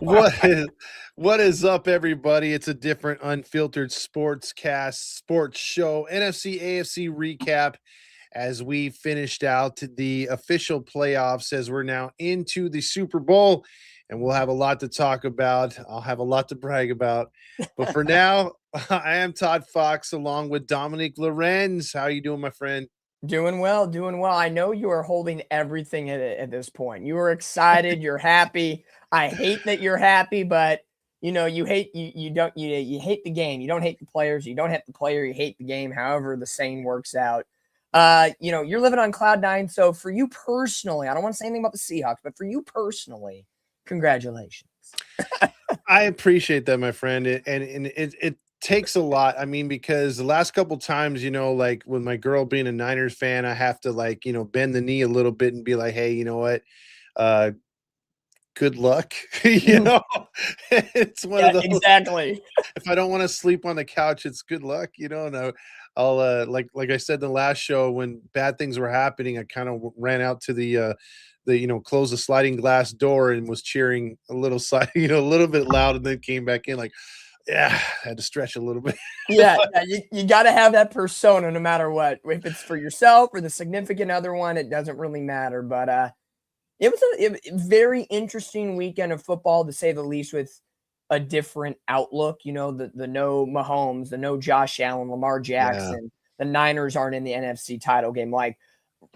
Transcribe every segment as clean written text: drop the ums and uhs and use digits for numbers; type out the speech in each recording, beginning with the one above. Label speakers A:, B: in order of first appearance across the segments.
A: What is what is up, everybody? It's a different unfiltered sports cast, sports show, NFC AFC recap as we finished out the official playoffs as we're now into the Super Bowl, and we'll have a lot to talk about. I'll have a lot to brag about. But for now, I am Todd Fox along with Dominic Lorenz. How you doing, my friend?
B: Doing well, doing well. I know you are holding everything at this point. You are excited, you're happy. I hate that you're happy, but you hate you hate the game. You don't hate the players, you don't hate the player, you hate the game, however the saying works out. You're living on cloud nine. So for you personally, I don't want to say anything about the Seahawks, but for you personally, congratulations.
A: I appreciate that, my friend, and it takes a lot. I mean, because the last couple times, like with my girl being a Niners fan, I have to bend the knee a little bit and be like, hey, you know what? Uh, good luck. It's one
B: Yeah,
A: of those.
B: exactly.
A: If I don't want to sleep on the couch, it's good luck. And I'll like I said in the last show, when bad things were happening, I kind of ran out to the close the sliding glass door and was cheering a little side, a little bit loud, and then came back in like, yeah, I had to stretch a little bit.
B: Yeah, you got to have that persona no matter what. If it's for yourself or the significant other one, it doesn't really matter. But it was a very interesting weekend of football, to say the least, with a different outlook. The no Mahomes, the no Josh Allen, Lamar Jackson. The Niners aren't in the NFC title game. Like,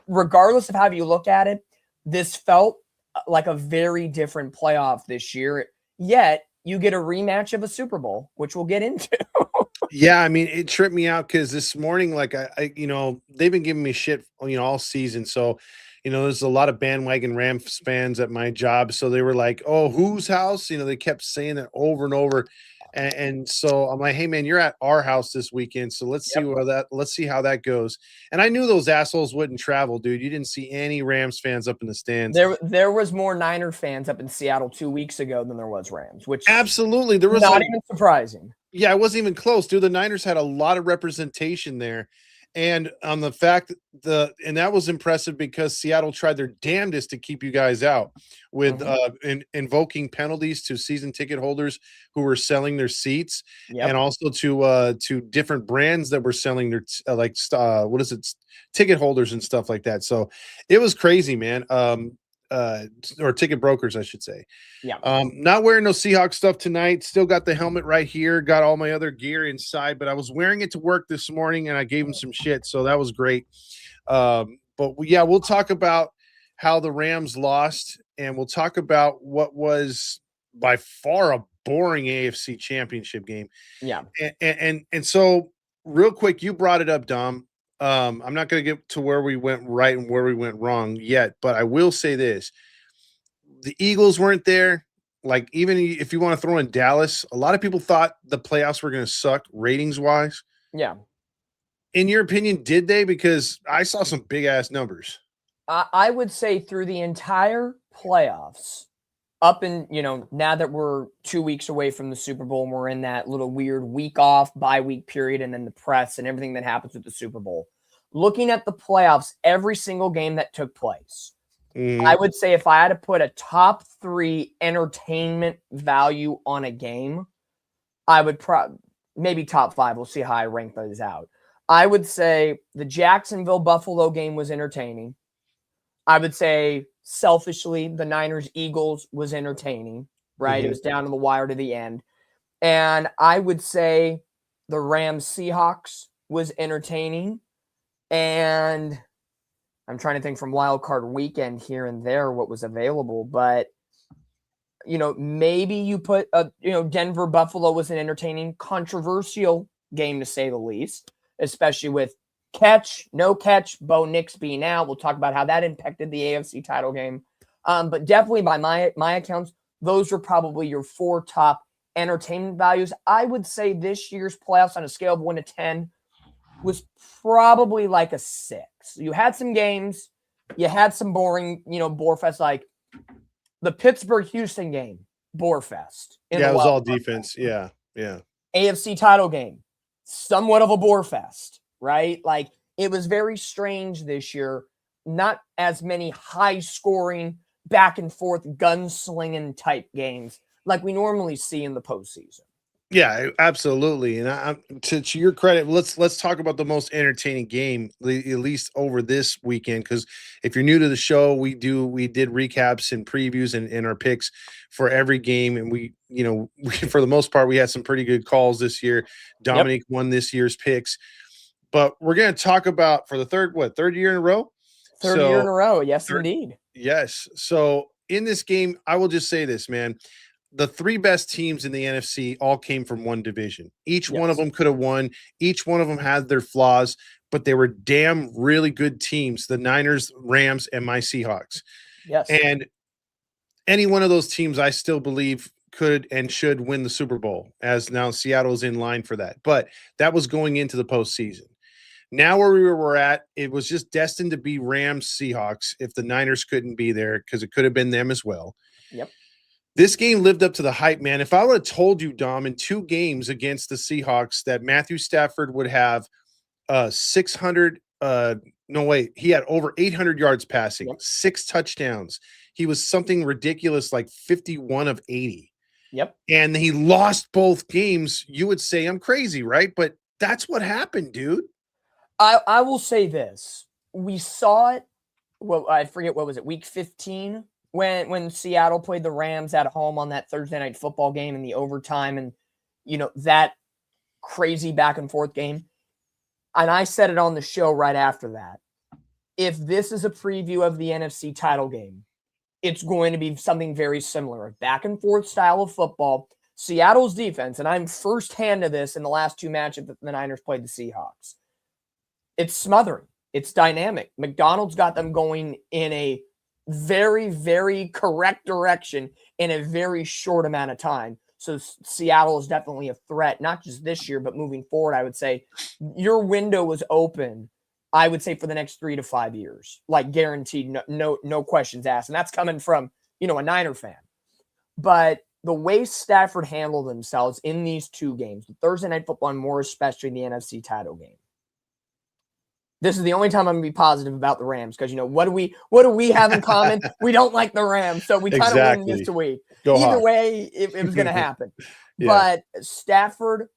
B: regardless of how you look at it, this felt like a very different playoff this year. Yet you get a rematch of a Super Bowl, which we'll get into.
A: Yeah, I mean, it tripped me out because this morning, like they've been giving me shit, all season. So, there's a lot of bandwagon Rams fans at my job. So they were like, "Oh, whose house?" They kept saying that over and over. And so I'm like, "Hey, man, you're at our house this weekend, so let's see how that goes." And I knew those assholes wouldn't travel, dude. You didn't see any Rams fans up in the stands.
B: There was more Niner fans up in Seattle 2 weeks ago than there was Rams, which
A: absolutely there was
B: not even surprising.
A: Yeah, it wasn't even close, dude. The Niners had a lot of representation there. And on the fact and that was impressive because Seattle tried their damnedest to keep you guys out with invoking penalties to season ticket holders who were selling their seats, and also to different brands that were selling their ticket holders and stuff like that. So it was crazy, man. Or ticket brokers, I should say.
B: Yeah.
A: Not wearing no Seahawks stuff tonight. Still got the helmet right here. Got all my other gear inside, but I was wearing it to work this morning, and I gave him some shit, so that was great. We'll talk about how the Rams lost, and we'll talk about what was by far a boring AFC Championship game.
B: Yeah.
A: And so real quick, you brought it up, Dom. I'm not going to get to where we went right and where we went wrong yet, but I will say this. The Eagles weren't there. Like, even if you want to throw in Dallas, a lot of people thought the playoffs were going to suck ratings-wise.
B: Yeah.
A: In your opinion, did they? Because I saw some big-ass numbers.
B: I would say through the entire playoffs, up in, now that we're 2 weeks away from the Super Bowl and we're in that little weird week off, bye-week period, and then the press and everything that happens with the Super Bowl, looking at the playoffs, every single game that took place, I would say if I had to put a top 3 entertainment value on a game, I would maybe top 5. We'll see how I rank those out. I would say the Jacksonville-Buffalo game was entertaining. I would say, selfishly, the Niners-Eagles was entertaining, right? It was down to the wire to the end. And I would say the Rams-Seahawks was entertaining. And I'm trying to think from wild card weekend here and there what was available. But, maybe you put, Denver-Buffalo was an entertaining, controversial game, to say the least, especially with catch, no catch, Bo Nix being out. We'll talk about how that impacted the AFC title game. But definitely by my accounts, those were probably your 4 top entertainment values. I would say this year's playoffs on a scale of 1 to 10 was probably like a 6. You had some games, you had some boring, bore fest, like the Pittsburgh-Houston game, bore fest.
A: Yeah, it was all defense. Yeah.
B: AFC title game, somewhat of a bore fest. Right? Like, it was very strange this year. Not as many high-scoring, back-and-forth, gunslinging type games. like we normally see in the postseason.
A: Yeah, absolutely. And to your credit, let's talk about the most entertaining game, at least over this weekend. Because if you're new to the show, we did recaps and previews and our picks for every game, and for the most part, we had some pretty good calls this year. Dominic won this year's picks, but we're going to talk about for the third year in a row.
B: Third year in a row, yes, indeed.
A: Yes. So in this game, I will just say this, man. The three best teams in the NFC all came from one division. Each one of them could have won. Each one of them had their flaws, but they were damn really good teams. The Niners, Rams, and my Seahawks.
B: Yes.
A: And any one of those teams, I still believe could and should win the Super Bowl, as now Seattle's in line for that. But that was going into the postseason. Now where we were at, it was just destined to be Rams, Seahawks if the Niners couldn't be there, because it could have been them as well.
B: Yep.
A: This game lived up to the hype, man. If I would have told you, Dom, in 2 games against the Seahawks that Matthew Stafford would have 600 he had over 800 yards passing, 6 touchdowns. He was something ridiculous like 51 of 80.
B: Yep.
A: And he lost both games. You would say I'm crazy, right? But that's what happened, dude.
B: I will say this. We saw it. Well, I forget, what was it, week 15? When Seattle played the Rams at home on that Thursday night football game in the overtime and, that crazy back and forth game. And I said it on the show right after that. If this is a preview of the NFC title game, it's going to be something very similar. A back and forth style of football. Seattle's defense, and I'm firsthand to this in the last 2 matches that the Niners played the Seahawks. It's smothering. It's dynamic. McDonald's got them going in a very, very correct direction in a very short amount of time. So Seattle is definitely a threat, not just this year, but moving forward. I would say your window was open, I would say, for the next 3 to 5 years, like guaranteed, no questions asked. And that's coming from, a Niner fan. But the way Stafford handled themselves in these 2 games, the Thursday night football, and more especially the NFC title game, this is the only time I'm going to be positive about the Rams, because, what do we have in common? We don't like the Rams, so we kind of win this week. Either way, it was going to happen. Yeah. But Stafford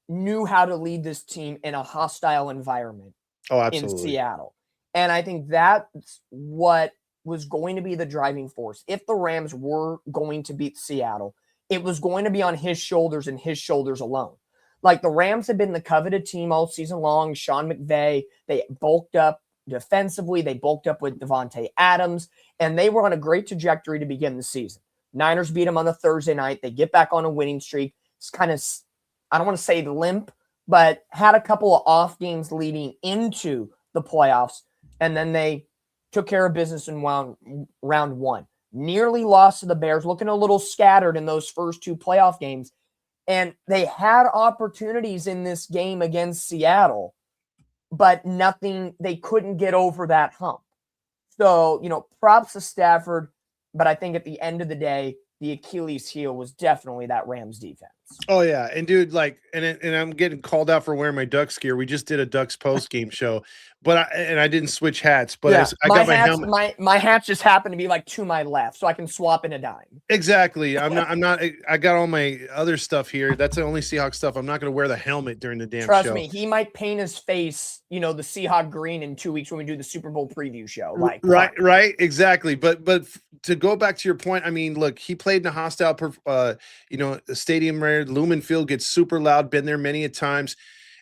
B: knew how to lead this team in a hostile environment in Seattle. And I think that's what was going to be the driving force. If the Rams were going to beat Seattle, it was going to be on his shoulders and his shoulders alone. Like, the Rams have been the coveted team all season long. Sean McVay, they bulked up defensively. They bulked up with Devontae Adams, and they were on a great trajectory to begin the season. Niners beat them on the Thursday night. They get back on a winning streak. It's kind of, I don't want to say limp, but had a couple of off games leading into the playoffs, and then they took care of business in round 1. Nearly lost to the Bears, looking a little scattered in those first 2 playoff games. And they had opportunities in this game against Seattle, but they couldn't get over that hump. So, props to Stafford, but I think at the end of the day, the Achilles heel was definitely that Rams defense. Oh yeah, and dude, and I'm getting called out for wearing my Ducks gear. We just did a Ducks post game show, but I didn't switch hats. But yeah, I got my helmet. My hats just happen to be to my left, so I can swap in a dime. Exactly. I'm not. I got all my other stuff here. That's the only Seahawks stuff. I'm not going to wear the helmet during the damn show. Trust me, he might paint his face, the Seahawk green in 2 weeks when we do the Super Bowl preview show. Right, exactly. But to go back to your point, I mean, look, he played in a hostile, stadium where Lumen Field gets super loud. Been there many a times.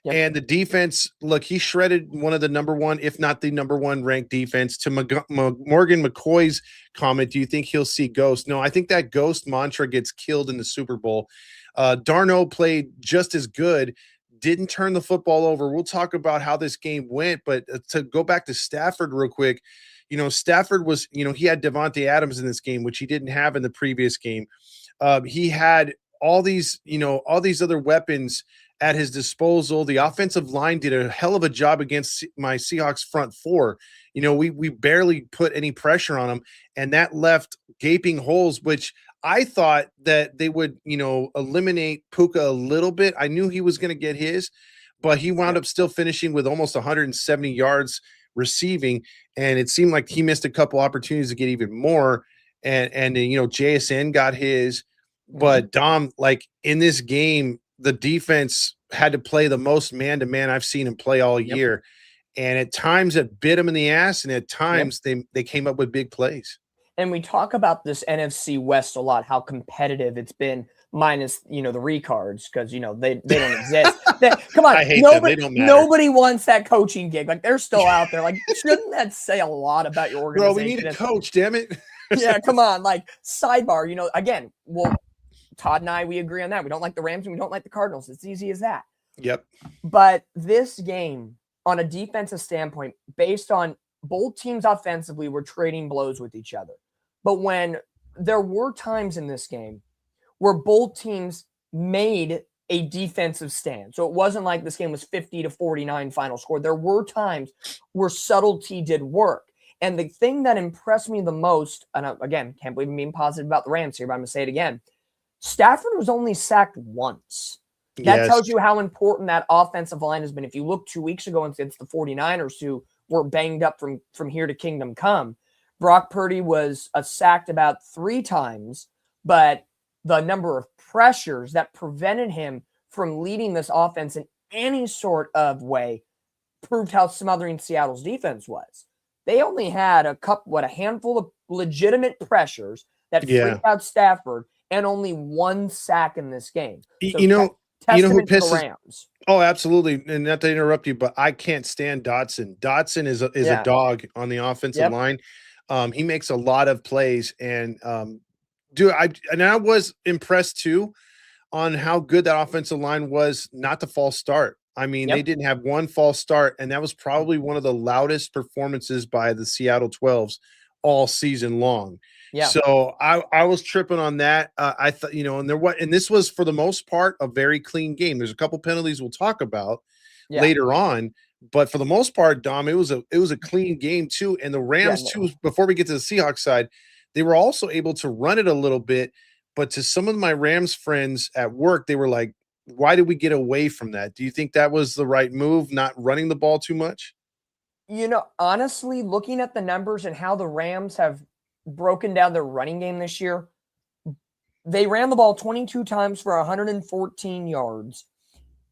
B: Yep. And the defense, look, he shredded one of the number 1, if not the number 1 ranked defense. To Morgan McCoy's comment, do you think he'll see ghosts? No, I think that ghost mantra gets killed in the Super Bowl. Darnold played just as good, didn't turn the football over. We'll talk about how this game went, but to go back to Stafford real quick, Stafford was, he had Devontae Adams in this game, which he didn't have in the previous game. He had all these other weapons at his disposal. The offensive line did a hell of a job against my Seahawks front 4. We barely put any pressure on them, and that left gaping holes, which I thought that they would, eliminate Puka a little bit. I knew he was going to get his, but he wound up still finishing with almost 170 yards receiving, and it seemed like he missed a couple opportunities to get even more. And JSN got his.
A: but Dom, like in this game, the defense had to play the most man-to-man I've seen him play all year. And at times it bit him in the ass, and at times they came up with big plays.
B: And we talk about this NFC West a lot, how competitive it's been, minus, the recards, because, they don't exist. Come on,
A: I hate them. They don't matter.
B: Nobody wants that coaching gig. Like, they're still out there. Like, shouldn't that say a lot about your organization?
A: Bro, we need a coach, damn it.
B: Yeah, come on. Like, sidebar, again, Todd and I, we agree on that. We don't like the Rams and we don't like the Cardinals. It's easy as that.
A: Yep.
B: But this game, on a defensive standpoint, based on both teams offensively were trading blows with each other. But when there were times in this game where both teams made a defensive stand. So it wasn't like this game was 50-49 final score. There were times where subtlety did work. And the thing that impressed me the most, and again, can't believe I'm being positive about the Rams here, but I'm going to say it again. Stafford was only sacked once. That tells you how important that offensive line has been. If you look 2 weeks ago against the 49ers, who were banged up from here to kingdom come, Brock Purdy was sacked about 3 times, but the number of pressures that prevented him from leading this offense in any sort of way proved how smothering Seattle's defense was. They only had a handful of legitimate pressures that freaked out Stafford, and only 1 sack in this game. So
A: you know who pisses
B: the Rams.
A: Oh, absolutely. And not to interrupt you, but I can't stand Dotson. Dotson is a dog on the offensive line. He makes a lot of plays, and I was impressed too on how good that offensive line was not to false start. I mean, they didn't have one false start, and that was probably one of the loudest performances by the Seattle 12s all season long. Yeah. So I was tripping on that. I thought, and this was for the most part a very clean game. There's a couple penalties we'll talk about later on, but for the most part, Dom, it was a clean game too. And the Rams too, before we get to the Seahawks side, they were also able to run it a little bit. But to some of my Rams friends at work, they were like, why did we get away from that? Do you think that was the right move, not running the ball too much?
B: Honestly, looking at the numbers and how the Rams have broken down their running game this year, they ran the ball 22 times for 114 yards.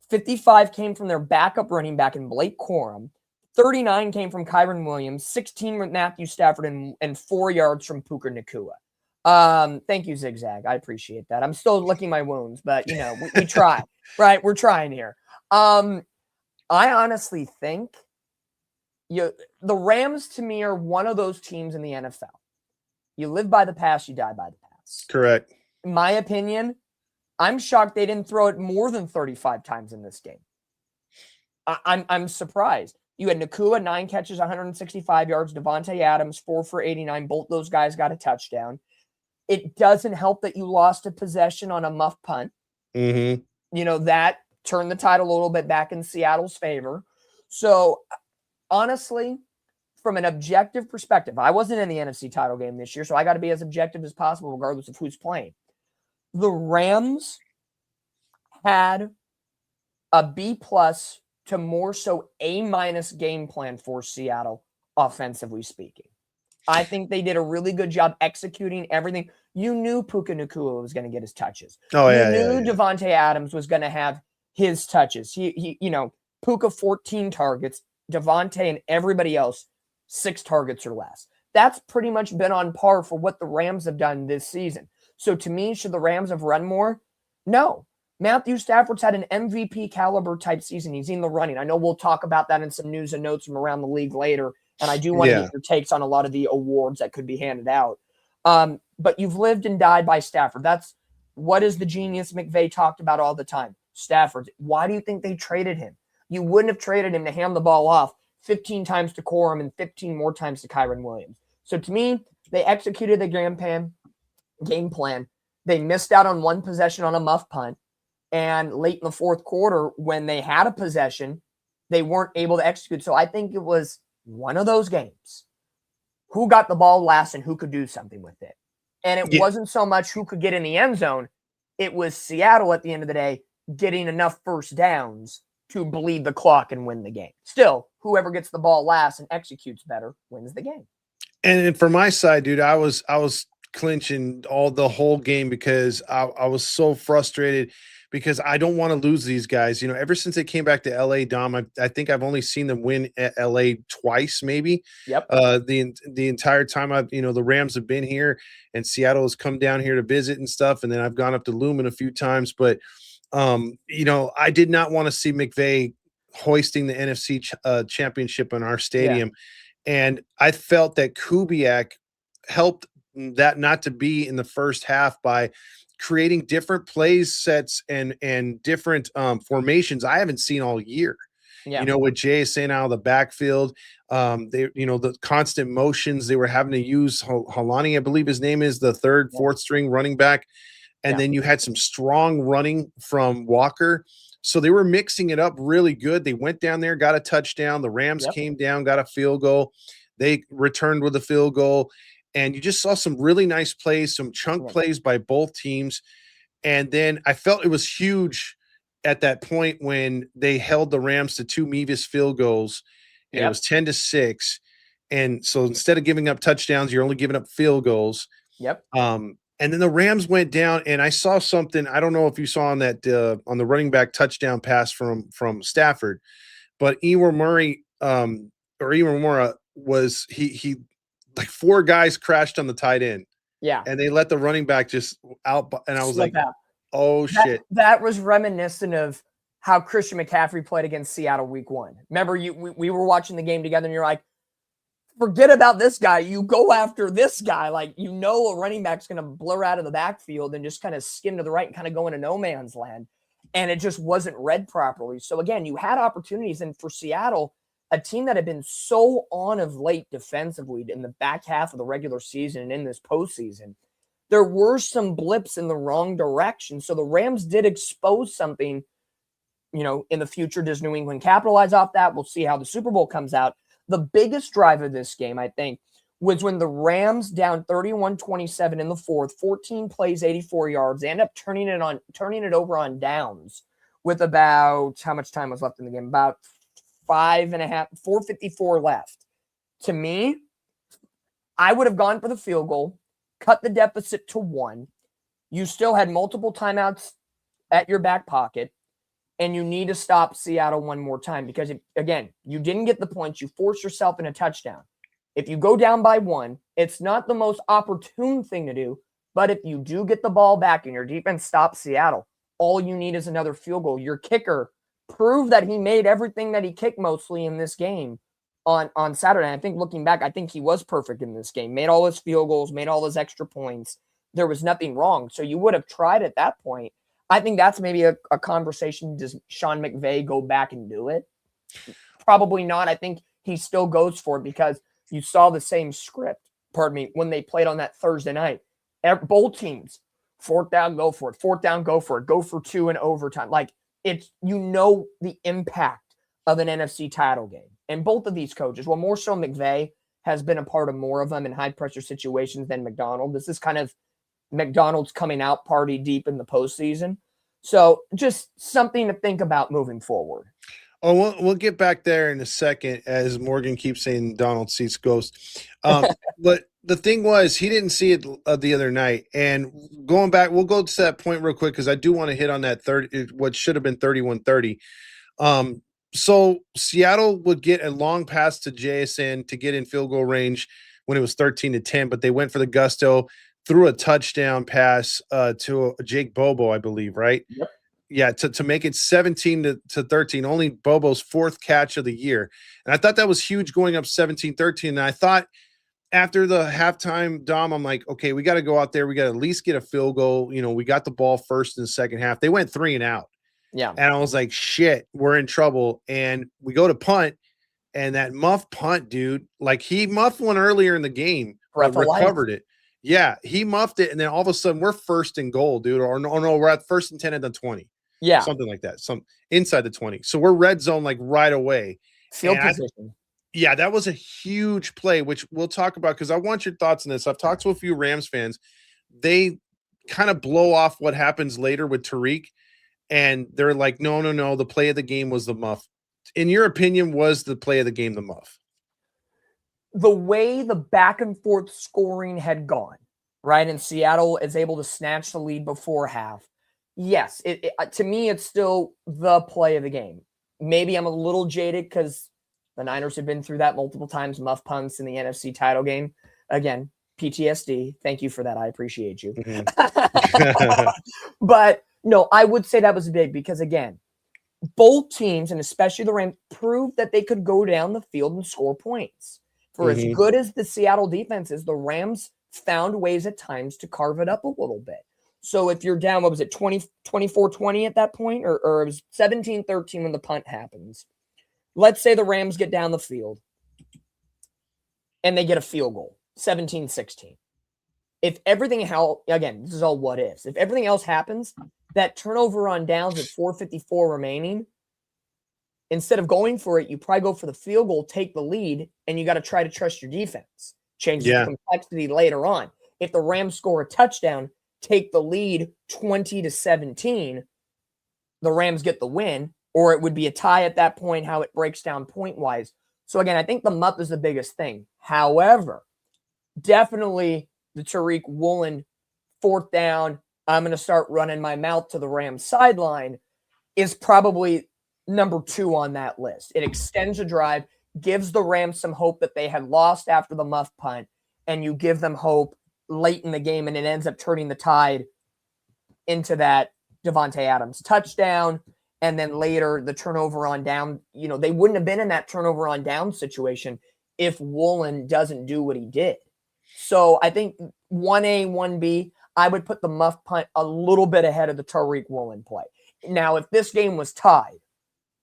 B: 55 came from their backup running back in Blake Corum. 39 came from Kyren Williams. 16 with Matthew Stafford, and 4 yards from Puka Nacua. Thank you, Zigzag. I appreciate that. I'm still licking my wounds, but we try, right? We're trying here. I honestly think the Rams to me are one of those teams in the NFL. You live by the pass, you die by the pass.
A: Correct.
B: In my opinion, I'm shocked they didn't throw it more than 35 times in this game. I'm surprised. You had Nacua, 9 catches, 165 yards. Devontae Adams, 4 for 89. Both those guys got a touchdown. It doesn't help that you lost a possession on a muff punt.
A: Mm-hmm.
B: That turned the title a little bit back in Seattle's favor. So, honestly, from an objective perspective, I wasn't in the NFC title game this year, so I got to be as objective as possible regardless of who's playing. The Rams had a B+ to more so A- game plan for Seattle, offensively speaking. I think they did a really good job executing everything. You knew Puka Nacua was going to get his touches. You knew Devontae Adams was going to have his touches. He Puka 14 targets, Devontae and everybody else 6 targets or less. That's pretty much been on par for what the Rams have done this season. So to me, should the Rams have run more? No. Matthew Stafford's had an MVP caliber type season. He's in the running. I know we'll talk about that in some news and notes from around the league later. And I do want to get your takes on a lot of the awards that could be handed out. But you've lived and died by Stafford. That's what is the genius McVay talked about all the time. Stafford. Why do you think they traded him? You wouldn't have traded him to hand the ball off 15 times to Corum and 15 more times to Kyren Williams. So to me, they executed the game plan. They missed out on 1 possession on a muff punt. And late in the fourth quarter, when they had a possession, they weren't able to execute. So I think it was one of those games. Who got the ball last and who could do something with it? And it wasn't so much who could get in the end zone. It was Seattle at the end of the day getting enough first downs to bleed the clock and win the game. Still, whoever gets the ball last and executes better wins the game.
A: And for my side, dude, I was clinching all the whole game because I was so frustrated because I don't want to lose these guys. You know, ever since they came back to LA, Dom, I think I've only seen them win at LA twice, maybe.
B: Yep.
A: The entire time the Rams have been here and Seattle has come down here to visit and stuff. And then I've gone up to Lumen a few times, but I did not want to see McVay hoisting the NFC championship in our stadium. And I felt that Kubiak helped that not to be in the first half by creating different plays sets and different formations I haven't seen all year.
B: Yeah.
A: With JSN out of the backfield, the constant motions they were having to use. Halani, I believe his name is, the third, fourth string running back. And then you had some strong running from Walker. So they were mixing it up really good. They went down there, got a touchdown. The Rams came down, got a field goal. They returned with a field goal. And you just saw some really nice plays, some chunk plays by both teams. And then I felt it was huge at that point when they held the Rams to 2 Mevis field goals, and it was 10-6. And so instead of giving up touchdowns, you're only giving up field goals. And then the Rams went down, and I saw something. I don't know if you saw on that on the running back touchdown pass from Stafford, but Ewan Mora was he like 4 guys crashed on the tight end. And they let the running back just out, and I was like, oh shit.
B: That was reminiscent of how Christian McCaffrey played against Seattle week 1. Remember, we were watching the game together, and you're like, forget about this guy. You go after this guy. Like, a running back's going to blur out of the backfield and just kind of skim to the right and kind of go into no man's land. And it just wasn't read properly. So again, you had opportunities. And for Seattle, a team that had been so on of late defensively in the back half of the regular season and in this postseason, there were some blips in the wrong direction. So the Rams did expose something, in the future. Does New England capitalize off that? We'll see how the Super Bowl comes out. The biggest drive of this game, I think, was when the Rams down 31-27 in the fourth, 14 plays, 84 yards. They end up turning it over on downs with about, how much time was left in the game? About 4:54 left. To me, I would have gone for the field goal, cut the deficit to 1. You still had multiple timeouts at your back pocket. And you need to stop Seattle one more time because, again, you didn't get the points. You forced yourself in a touchdown. If you go down by 1, it's not the most opportune thing to do. But if you do get the ball back and your defense stops Seattle, all you need is another field goal. Your kicker proved that he made everything that he kicked mostly in this game on Saturday. I think looking back, I think he was perfect in this game. Made all his field goals, made all his extra points. There was nothing wrong. So you would have tried at that point. I think that's maybe a conversation. Does Sean McVay go back and do it? Probably not. I think he still goes for it because you saw the same script, when they played on that Thursday night. Both teams, 4th down, go for it. 4th down, go for it. Go for 2 in overtime. Like, it's, the impact of an NFC title game. And both of these coaches, well, more so McVay has been a part of more of them in high-pressure situations than McDonald. This is kind of McDonald's coming out party deep in the postseason. So just something to think about moving forward.
A: Oh, we'll get back there in a second as Morgan keeps saying Donald sees ghosts. But the thing was, he didn't see it the other night. And going back, we'll go to that point real quick because I do want to hit on that what should have been 31-30. So Seattle would get a long pass to JSN to get in field goal range when it was 13-10, but they went for the gusto. Threw a touchdown pass to Jake Bobo, I believe, right?
B: Yep.
A: Yeah, to make it 17-13, only Bobo's 4th catch of the year. And I thought that was huge going up 17-13. And I thought after the halftime, Dom, I'm like, okay, we got to go out there. We got to at least get a field goal. We got the ball first in the second half. They went 3 and out.
B: Yeah.
A: And I was like, shit, we're in trouble. And we go to punt, and that muff punt, dude, like he muffed one earlier in the game, but recovered it. Yeah, he muffed it, and then all of a sudden we're 1st and goal, dude. Or no, we're at 1st and 10 at the 20.
B: Yeah,
A: something like that. Some inside the 20. So we're red zone like right away.
B: Field position.
A: Yeah, that was a huge play, which we'll talk about because I want your thoughts on this. I've talked to a few Rams fans. They kind of blow off what happens later with Tariq, and they're like, no, the play of the game was the muff. In your opinion, was the play of the game the muff?
B: The way the back and forth scoring had gone, right? And Seattle is able to snatch the lead before half. Yes, to me, it's still the play of the game. Maybe I'm a little jaded because the Niners have been through that multiple times, muff punts in the NFC title game. Again, PTSD. Thank you for that. I appreciate you.
A: Mm-hmm.
B: But no, I would say that was big because, again, both teams, and especially the Rams, proved that they could go down the field and score points. For as good as the Seattle defense is, the Rams found ways at times to carve it up a little bit. So if you're down, what was it, 24-20 at that point? Or it was 17-13 when the punt happens. Let's say the Rams get down the field and they get a field goal, 17-16. If everything else, again, this is all what ifs. If everything else happens, that turnover on downs at 4:54 remaining, instead of going for it, you probably go for the field goal, take the lead, and you got to try to trust your defense. Changes the complexity later on. If the Rams score a touchdown, take the lead 20-17, the Rams get the win, or it would be a tie at that point, how it breaks down point-wise. So again, I think the muff is the biggest thing. However, definitely the Tariq Woolen 4th down, I'm going to start running my mouth to the Rams sideline is probably number 2 on that list. It extends a drive, gives the Rams some hope that they had lost after the muff punt, and you give them hope late in the game, and it ends up turning the tide into that Devontae Adams touchdown. And then later the turnover on down, they wouldn't have been in that turnover on down situation if Woolen doesn't do what he did. So I think 1A, 1B, I would put the muff punt a little bit ahead of the Tariq Woolen play. Now, if this game was tied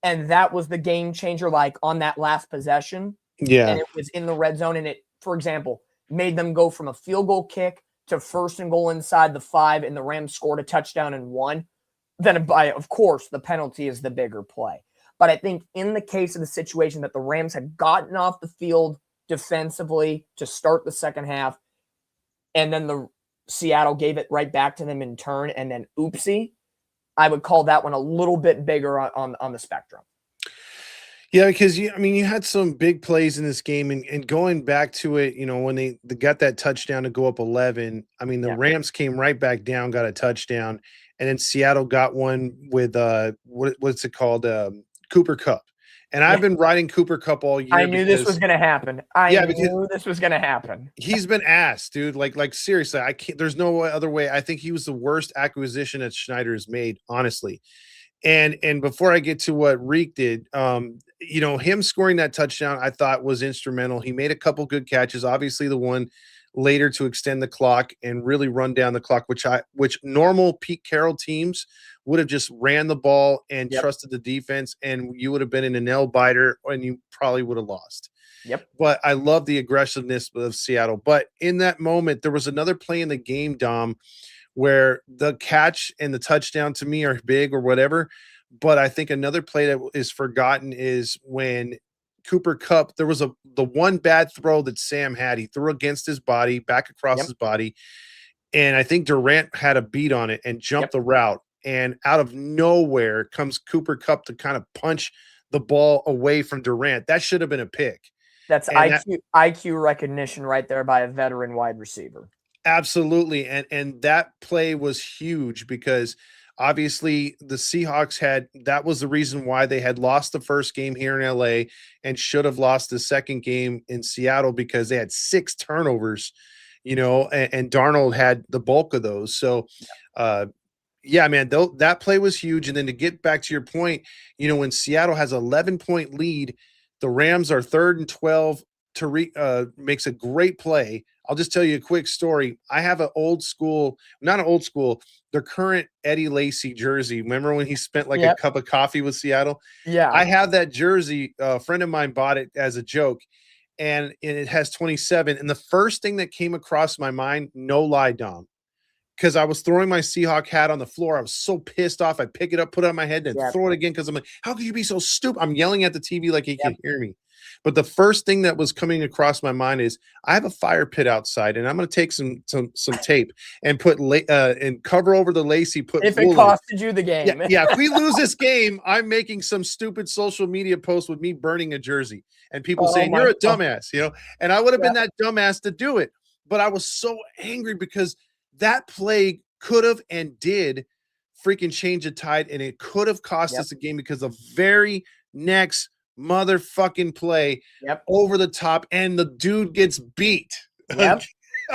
B: and that was the game changer, like on that last possession, and it was in the red zone, and it, for example, made them go from a field goal kick to 1st and goal inside the 5, and the Rams scored a touchdown and won, then of course the penalty is the bigger play. But I think in the case of the situation that the Rams had gotten off the field defensively to start the second half, and then the Seattle gave it right back to them in turn, and then oopsie, I would call that one a little bit bigger on the spectrum.
A: Yeah, because you had some big plays in this game, and going back to it, when they got that touchdown to go up 11. The Rams came right back down, got a touchdown, and then Seattle got one with what's it called, Cooper Kupp. And I've been riding Cooper Kupp all year.
B: I knew this was going to happen. I knew this was going to happen.
A: He's been asked, dude. Like seriously, I can't. There's no other way. I think he was the worst acquisition that Schneider has made, honestly. And before I get to what Reek did, him scoring that touchdown, I thought was instrumental. He made a couple good catches. Obviously, the one later to extend the clock and really run down the clock, which normal Pete Carroll teams would have just ran the ball and trusted the defense, and you would have been in a nail biter, and you probably would have lost.
B: Yep.
A: But I love the aggressiveness of Seattle. But in that moment, there was another play in the game, Dom, where the catch and the touchdown to me are big or whatever. But I think another play that is forgotten is when Cooper Kupp, there was the one bad throw that Sam had. He threw against his body, back across his body. And I think Durant had a beat on it and jumped the route. And out of nowhere comes Cooper Kupp to kind of punch the ball away from Durant. That should have been a pick.
B: That's IQ recognition right there by a veteran wide receiver.
A: Absolutely. And that play was huge because obviously the Seahawks that was the reason why they had lost the first game here in LA and should have lost the second game in Seattle because they had 6 turnovers, and Darnold had the bulk of those. So, man, that play was huge. And then to get back to your point, when Seattle has an 11-point lead, the Rams are 3rd and 12. Tariq makes a great play. I'll just tell you a quick story. I have their current Eddie Lacy jersey. Remember when he spent a cup of coffee with Seattle? Yeah. I have that jersey. A friend of mine bought it as a joke, and it has 27. And the first thing that came across my mind, no lie, Dom, because I was throwing my Seahawk hat on the floor. I was so pissed off. I pick it up, put it on my head, and throw it again because I'm like, how could you be so stupid? I'm yelling at the TV like he can hear me. But the first thing that was coming across my mind is I have a fire pit outside, and I'm going to take some tape and put and cover over the Lacy.
B: If it costed you the game,
A: if we lose this game, I'm making some stupid social media post with me burning a jersey and people saying you're a dumbass, And I would have been that dumbass to do it. but I was so angry because that play could have and did freaking change the tide, and it could have cost us a game because the very next motherfucking play over the top, and the dude gets beat.
B: Yep.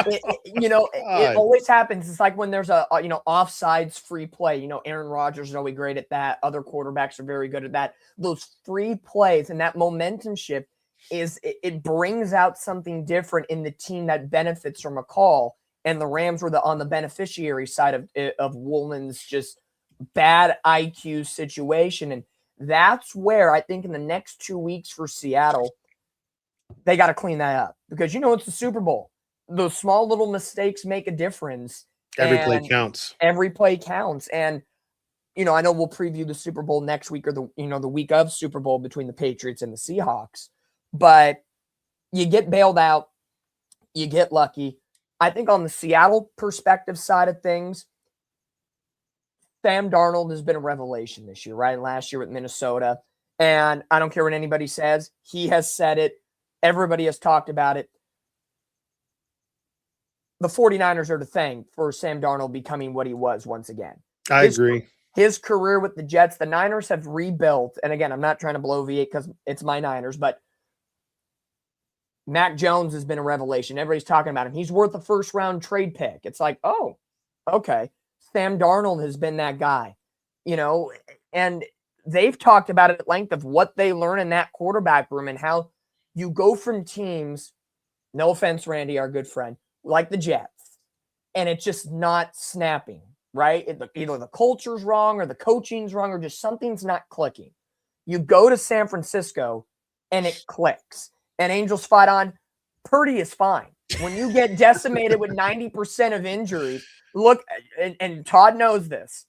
B: It always happens. It's like when there's a offsides free play. Aaron Rodgers is always great at that. Other quarterbacks are very good at that. Those free plays and that momentum shift it brings out something different in the team that benefits from a call. And the Rams were on the beneficiary side of Woolen's just bad IQ situation. And that's where I think in the next 2 weeks for Seattle, they got to clean that up because it's the Super Bowl. Those small little mistakes make a difference.
A: Every play counts.
B: Every play counts. And, I know we'll preview the Super Bowl next week or the week of Super Bowl between the Patriots and the Seahawks. But you get bailed out. You get lucky. I think on the Seattle perspective side of things, Sam Darnold has been a revelation this year, right? Last year with Minnesota. And I don't care what anybody says. He has said it. Everybody has talked about it. The 49ers are to thank for Sam Darnold becoming what he was once again.
A: I agree.
B: His career with the Jets, the Niners have rebuilt. And again, I'm not trying to blow V8 because it's my Niners, but Mac Jones has been a revelation. Everybody's talking about him. He's worth a first-round trade pick. It's like, oh, okay. Sam Darnold has been that guy, and they've talked about it at length of what they learn in that quarterback room and how you go from teams, no offense, Randy, our good friend, like the Jets, and it's just not snapping, right? Either the culture's wrong or the coaching's wrong or just something's not clicking. You go to San Francisco and it clicks. And Angels fight on. Purdy is fine. When you get decimated with 90% of injuries, look, and Todd knows this,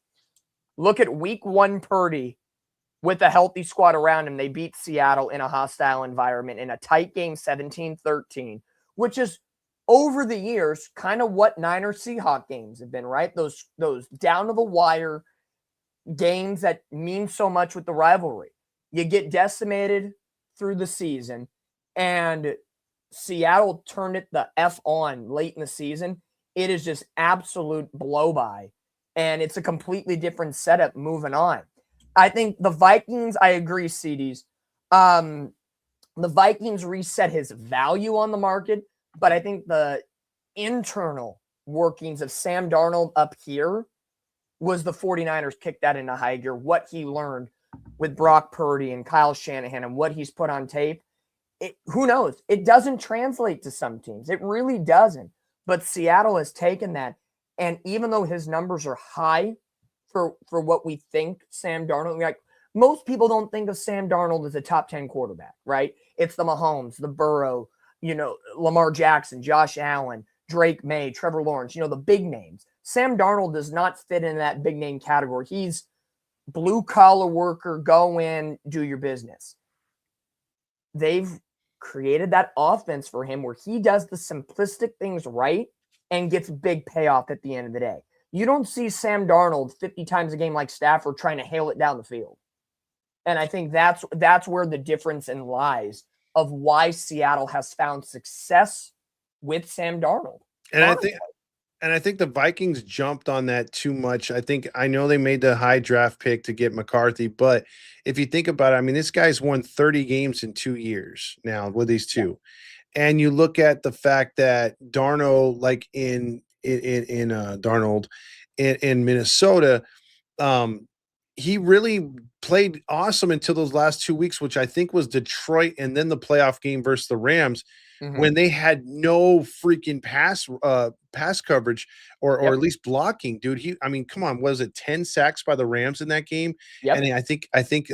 B: look at week 1 Purdy with a healthy squad around him. They beat Seattle in a hostile environment in a tight game, 17-13, which is over the years kind of what Niners-Seahawks games have been, right? Those down-to-the-wire games that mean so much with the rivalry. You get decimated through the season, and Seattle turned it the F on late in the season. It is just absolute blow-by, and it's a completely different setup moving on. I think the Vikings, I agree, CDs. The Vikings reset his value on the market, but I think the internal workings of Sam Darnold up here was the 49ers kicked that into high gear. What he learned with Brock Purdy and Kyle Shanahan and what he's put on tape, who knows? It doesn't translate to some teams. It really doesn't. But Seattle has taken that. And even though his numbers are high for what we think Sam Darnold, like most people don't think of Sam Darnold as a top 10 quarterback, right? It's the Mahomes, the Burrow, Lamar Jackson, Josh Allen, Drake May, Trevor Lawrence, the big names. Sam Darnold does not fit in that big name category. He's blue collar worker, go in, do your business. They've created that offense for him where he does the simplistic things right and gets big payoff at the end of the day. You don't see Sam Darnold 50 times a game like Stafford trying to hail it down the field. And I think that's where the difference lies of why Seattle has found success with Sam Darnold.
A: And I think the Vikings jumped on that too much. I know they made the high draft pick to get McCarthy, but if you think about it, this guy's won 30 games in 2 years now with these two. Yeah. And you look at the fact that Darnold, like in Darnold in Minnesota, he really played awesome until those last 2 weeks, which I think was Detroit and then the playoff game versus the Rams. Mm-hmm. When they had no freaking pass coverage or at least blocking, dude. Come on, was it 10 sacks by the Rams in that game? Yep. And I think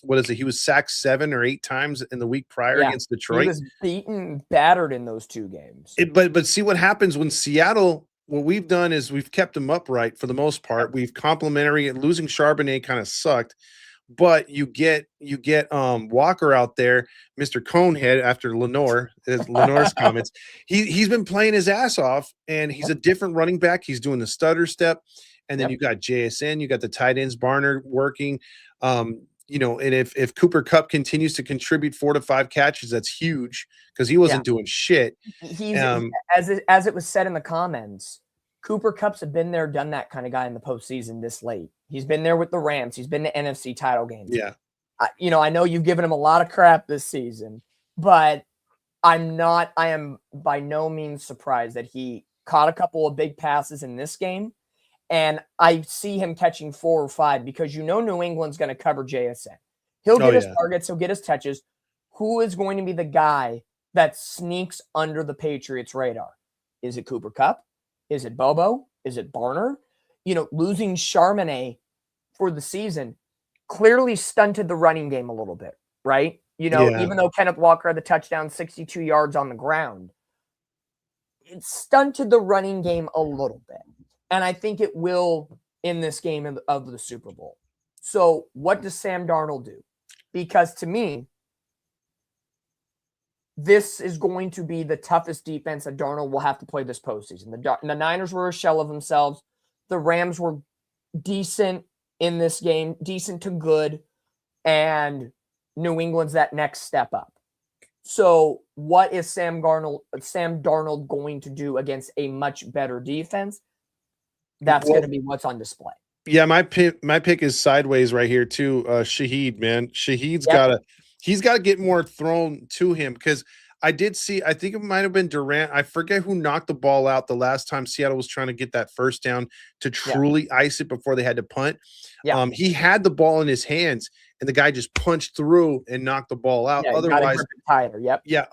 A: what is it? He was sacked 7 or 8 times in the week prior against Detroit.
B: He was beaten, battered in those 2 games.
A: But see what happens when Seattle. What we've done is we've kept them upright for the most part. We've complimentary. Losing Charbonnet kind of sucked. But you get Walker out there, Mr. Conehead, after Lenore's comments. He's been playing his ass off, and he's a different running back. He's doing the stutter step, and then you got JSN, you got the tight ends, Barner working. and if Cooper Kupp continues to contribute 4 to 5 catches, that's huge because he wasn't doing shit.
B: He's as it was said in the comments, Cooper Kupp's have been there, done that kind of guy in the postseason this late. He's been there with the Rams. He's been to NFC title games.
A: Yeah.
B: I know you've given him a lot of crap this season, but I am by no means surprised that he caught a couple of big passes in this game. And I see him catching 4 or 5 because New England's going to cover JSN. He'll get his targets. He'll get his touches. Who is going to be the guy that sneaks under the Patriots' radar? Is it Cooper Kupp? Is it Bobo? Is it Barner? Losing Charbonnet for the season clearly stunted the running game a little bit, right? Even though Kenneth Walker had the touchdown, 62 yards on the ground, it stunted the running game a little bit. And I think it will in this game of the Super Bowl. So what does Sam Darnold do? Because to me, this is going to be the toughest defense that Darnold will have to play this postseason. The Niners were a shell of themselves. The Rams were decent in this game, decent to good. And New England's that next step up. So what is Sam Darnold going to do against a much better defense? That's going to be what's on display.
A: Yeah, my pick is sideways right here too. Shaheed, man. Shaheed's got to get more thrown to him because I think it might have been Durant. I forget who knocked the ball out the last time Seattle was trying to get that first down to truly ice it before they had to punt. Yeah. He had the ball in his hands and the guy just punched through and knocked the ball out. Otherwise,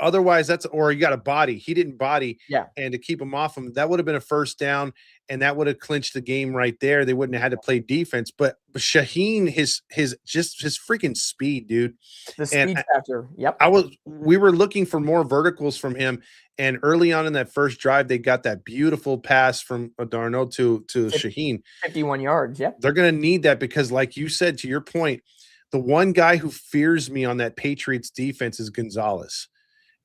A: otherwise or you got a body. He didn't body. Yeah. And to keep him off him, that would have been a first down. And that would have clinched the game right there. They wouldn't have had to play defense. But Shaheen, his freaking speed, dude.
B: The speed factor. Yep.
A: We were looking for more verticals from him. And early on in that first drive, they got that beautiful pass from Darnold to Shaheen.
B: 51 yards. Yep.
A: They're going to need that because, like you said, to your point, the one guy who fears me on that Patriots defense is Gonzalez.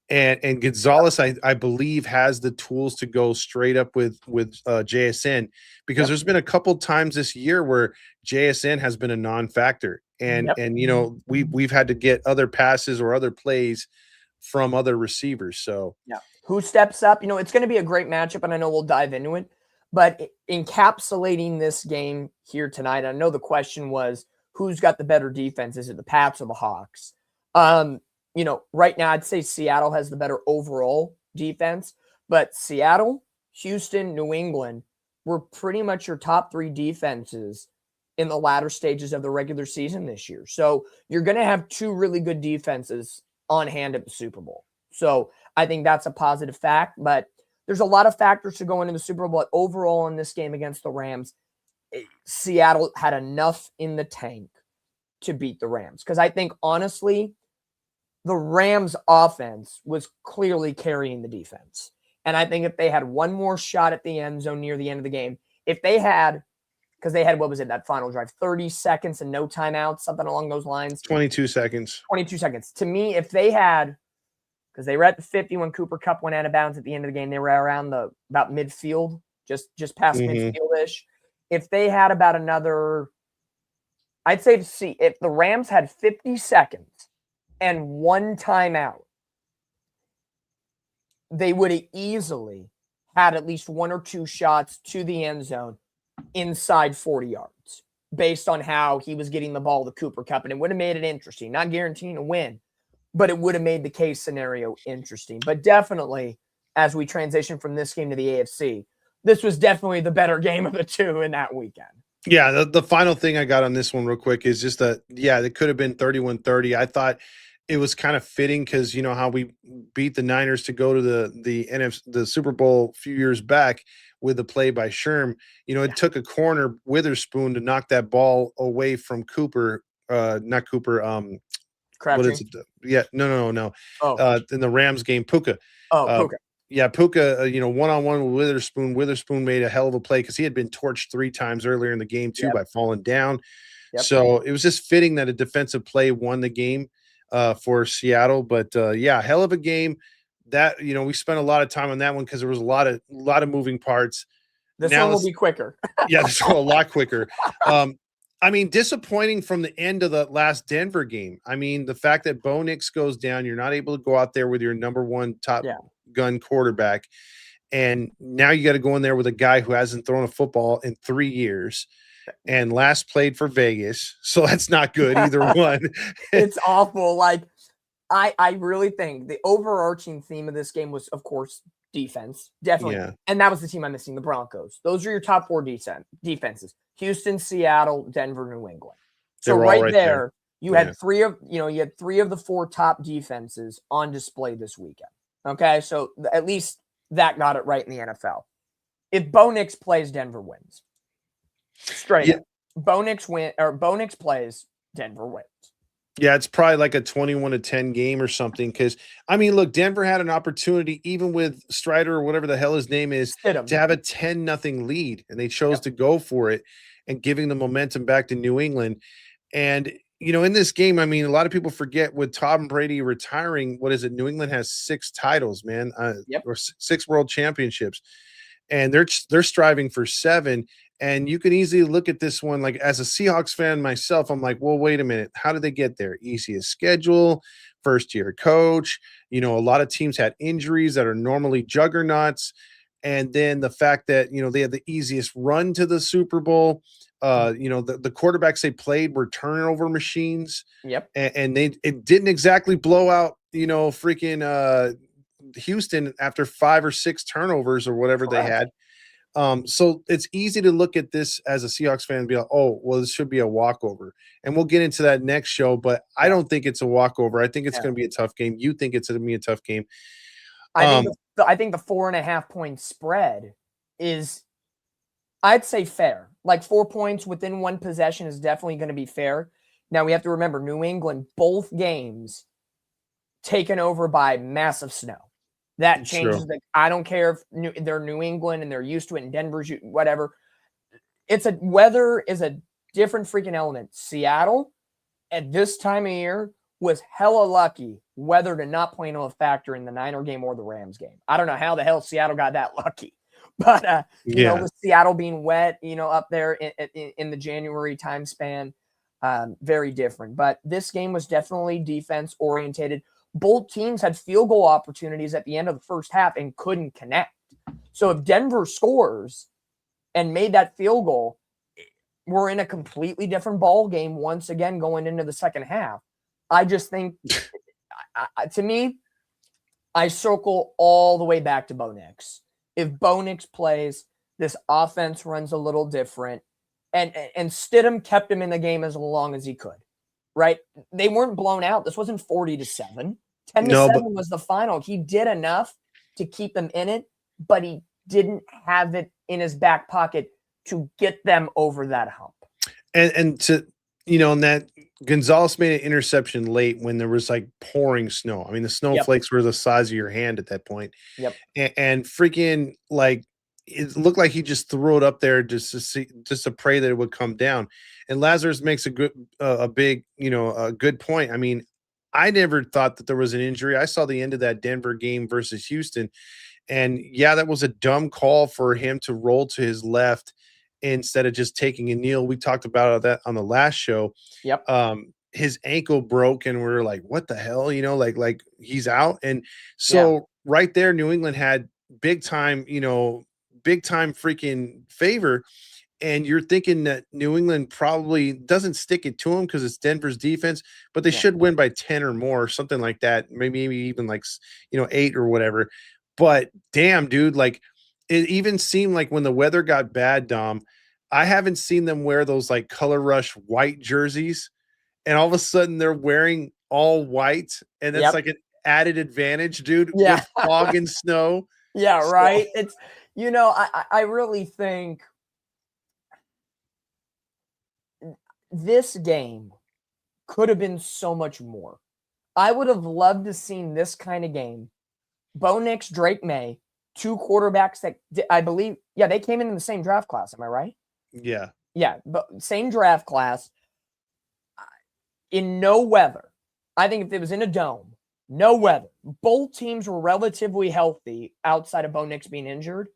A: And Gonzalez, I believe, has the tools to go straight up with JSN because there's been a couple times this year where JSN has been a non-factor, and we've had to get other passes or other plays from other receivers. So
B: who steps up? It's going to be a great matchup, and I know we'll dive into it. But encapsulating this game here tonight, I know the question was who's got the better defense? Is it the Pats or the Hawks? Right now I'd say Seattle has the better overall defense, but Seattle, Houston, New England were pretty much your top 3 defenses in the latter stages of the regular season this year. So you're going to have 2 really good defenses on hand at the Super Bowl. So I think that's a positive fact, but there's a lot of factors to go into the Super Bowl. But overall in this game against the Rams, Seattle had enough in the tank to beat the Rams. Because I think, honestly, the Rams offense was clearly carrying the defense. And I think if they had one more shot at the end zone near the end of the game, if they had, because they had, that final drive, 30 seconds and no timeouts, something along those lines.
A: 22 seconds.
B: 22 seconds. To me, if they had, because they were at the 50 when Cooper Kupp went out of bounds at the end of the game, they were around about midfield, just past midfield-ish. If they had about another, I'd say if the Rams had 50 seconds and one timeout, they would have easily had at least 1 or 2 shots to the end zone inside 40 yards based on how he was getting the ball to Cooper Kupp. And it would have made it interesting, not guaranteeing a win, but it would have made the case scenario interesting. But definitely, as we transition from this game to the AFC, this was definitely the better game of the 2 in that weekend.
A: Yeah, the final thing I got on this one real quick is just that, it could have been 31-30. I thought it was kind of fitting because you know how we beat the Niners to go to the Super Bowl a few years back with the play by Sherm. It took a corner Witherspoon to knock that ball away from Cooper, not Cooper.
B: Crabtree?
A: What is it? Yeah, no.
B: Oh.
A: In the Rams game, Puka.
B: Oh, Puka.
A: Yeah, Puka, one-on-one with Witherspoon. Witherspoon made a hell of a play because he had been torched 3 times earlier in the game too by falling down. Yep. So it was just fitting that a defensive play won the game for Seattle. But hell of a game. That we spent a lot of time on that one because there was a lot of moving parts.
B: This one will be quicker.
A: Yeah, this one a lot quicker. I mean, disappointing from the end of the last Denver game. I mean, the fact that Bo Nix goes down, you're not able to go out there with your number one top
B: Yeah.
A: gun quarterback. And now you got to go in there with a guy who hasn't thrown a football in 3 years and last played for Vegas. So that's not good either one.
B: It's awful. Like, I really think the overarching theme of this game was, of course, defense. Definitely.
A: Yeah.
B: And that was the team I'm missing, the Broncos. Those are your top 4 defenses. Houston, Seattle, Denver, New England.
A: They
B: So
A: were all
B: right there, you
A: Yeah.
B: had 3 of the 4 top defenses on display this weekend. Okay? So at least that got it right in the NFL. If Bo Nix plays, Denver wins. Straight up. Bo Nix plays, Denver wins.
A: Yeah, it's probably like a 21-10 game or something. Because I mean, look, Denver had an opportunity, even with Strider or whatever the hell his name is, to have a 10-0 lead, and they chose to go for it and giving the momentum back to New England. And in this game, I mean, a lot of people forget with Tom Brady retiring, what is it? New England has 6 titles, man, or 6 world championships, and they're striving for 7. And you can easily look at this one, like as a Seahawks fan myself, I'm like, well, wait a minute. How did they get there? Easiest schedule, first year coach. A lot of teams had injuries that are normally juggernauts. And then the fact that, they had the easiest run to the Super Bowl. The quarterbacks they played were turnover machines.
B: Yep.
A: And it didn't exactly blow out, freaking Houston after 5 or 6 turnovers or whatever they had. So it's easy to look at this as a Seahawks fan and be like, oh, well, this should be a walkover. And we'll get into that next show, but I don't think it's a walkover. I think it's going to be a tough game. You think it's going to be a tough game.
B: I think the 4.5 point spread is, I'd say, fair. Like 4 points within one possession is definitely going to be fair. Now we have to remember New England, both games taken over by massive snow. That changes. I don't care if they're New England and they're used to it, and Denver's whatever. Weather is a different freaking element. Seattle at this time of year was hella lucky weather to not play no factor in the Niner game or the Rams game. I don't know how the hell Seattle got that lucky, but with Seattle being wet, up there in the January time span, very different. But this game was definitely defense orientated. Both teams had field goal opportunities at the end of the first half and couldn't connect. So if Denver scores and made that field goal, we're in a completely different ball game once again going into the second half. I just think, to me, I circle all the way back to Bo Nix. If Bo Nix plays, this offense runs a little different. And Stidham kept him in the game as long as he could. Right? They weren't blown out. This wasn't 40-7. 10-7 was the final. He did enough to keep them in it, but he didn't have it in his back pocket to get them over that hump.
A: And to, and that Gonzalez made an interception late when there was like pouring snow. I mean, the snowflakes were the size of your hand at that point.
B: Yep.
A: And freaking, like, it looked like he just threw it up there just to pray that it would come down. And Lazarus makes a big point. I mean, I never thought that there was an injury. I saw the end of that Denver game versus Houston, and that was a dumb call for him to roll to his left instead of just taking a kneel. We talked about that on the last show.
B: Yep.
A: His ankle broke, and we're like, what the hell? Like he's out. And so right there, New England had big time freaking favor. And you're thinking that New England probably doesn't stick it to them because it's Denver's defense, but they should win by 10 or more, something like that. Maybe even like, 8 or whatever. But damn, dude, like it even seemed like when the weather got bad, Dom, I haven't seen them wear those like color rush white jerseys. And all of a sudden they're wearing all white. And that's like an added advantage, dude, with fog and snow.
B: Yeah, so. Right. It's, I really think this game could have been so much more. I would have loved to seen this kind of game. Bo Nix, Drake May, 2 quarterbacks that I believe, they came in the same draft class. Am I right?
A: Yeah.
B: Yeah, but same draft class. In no weather. I think if it was in a dome, no weather, both teams were relatively healthy outside of Bo Nix being injured.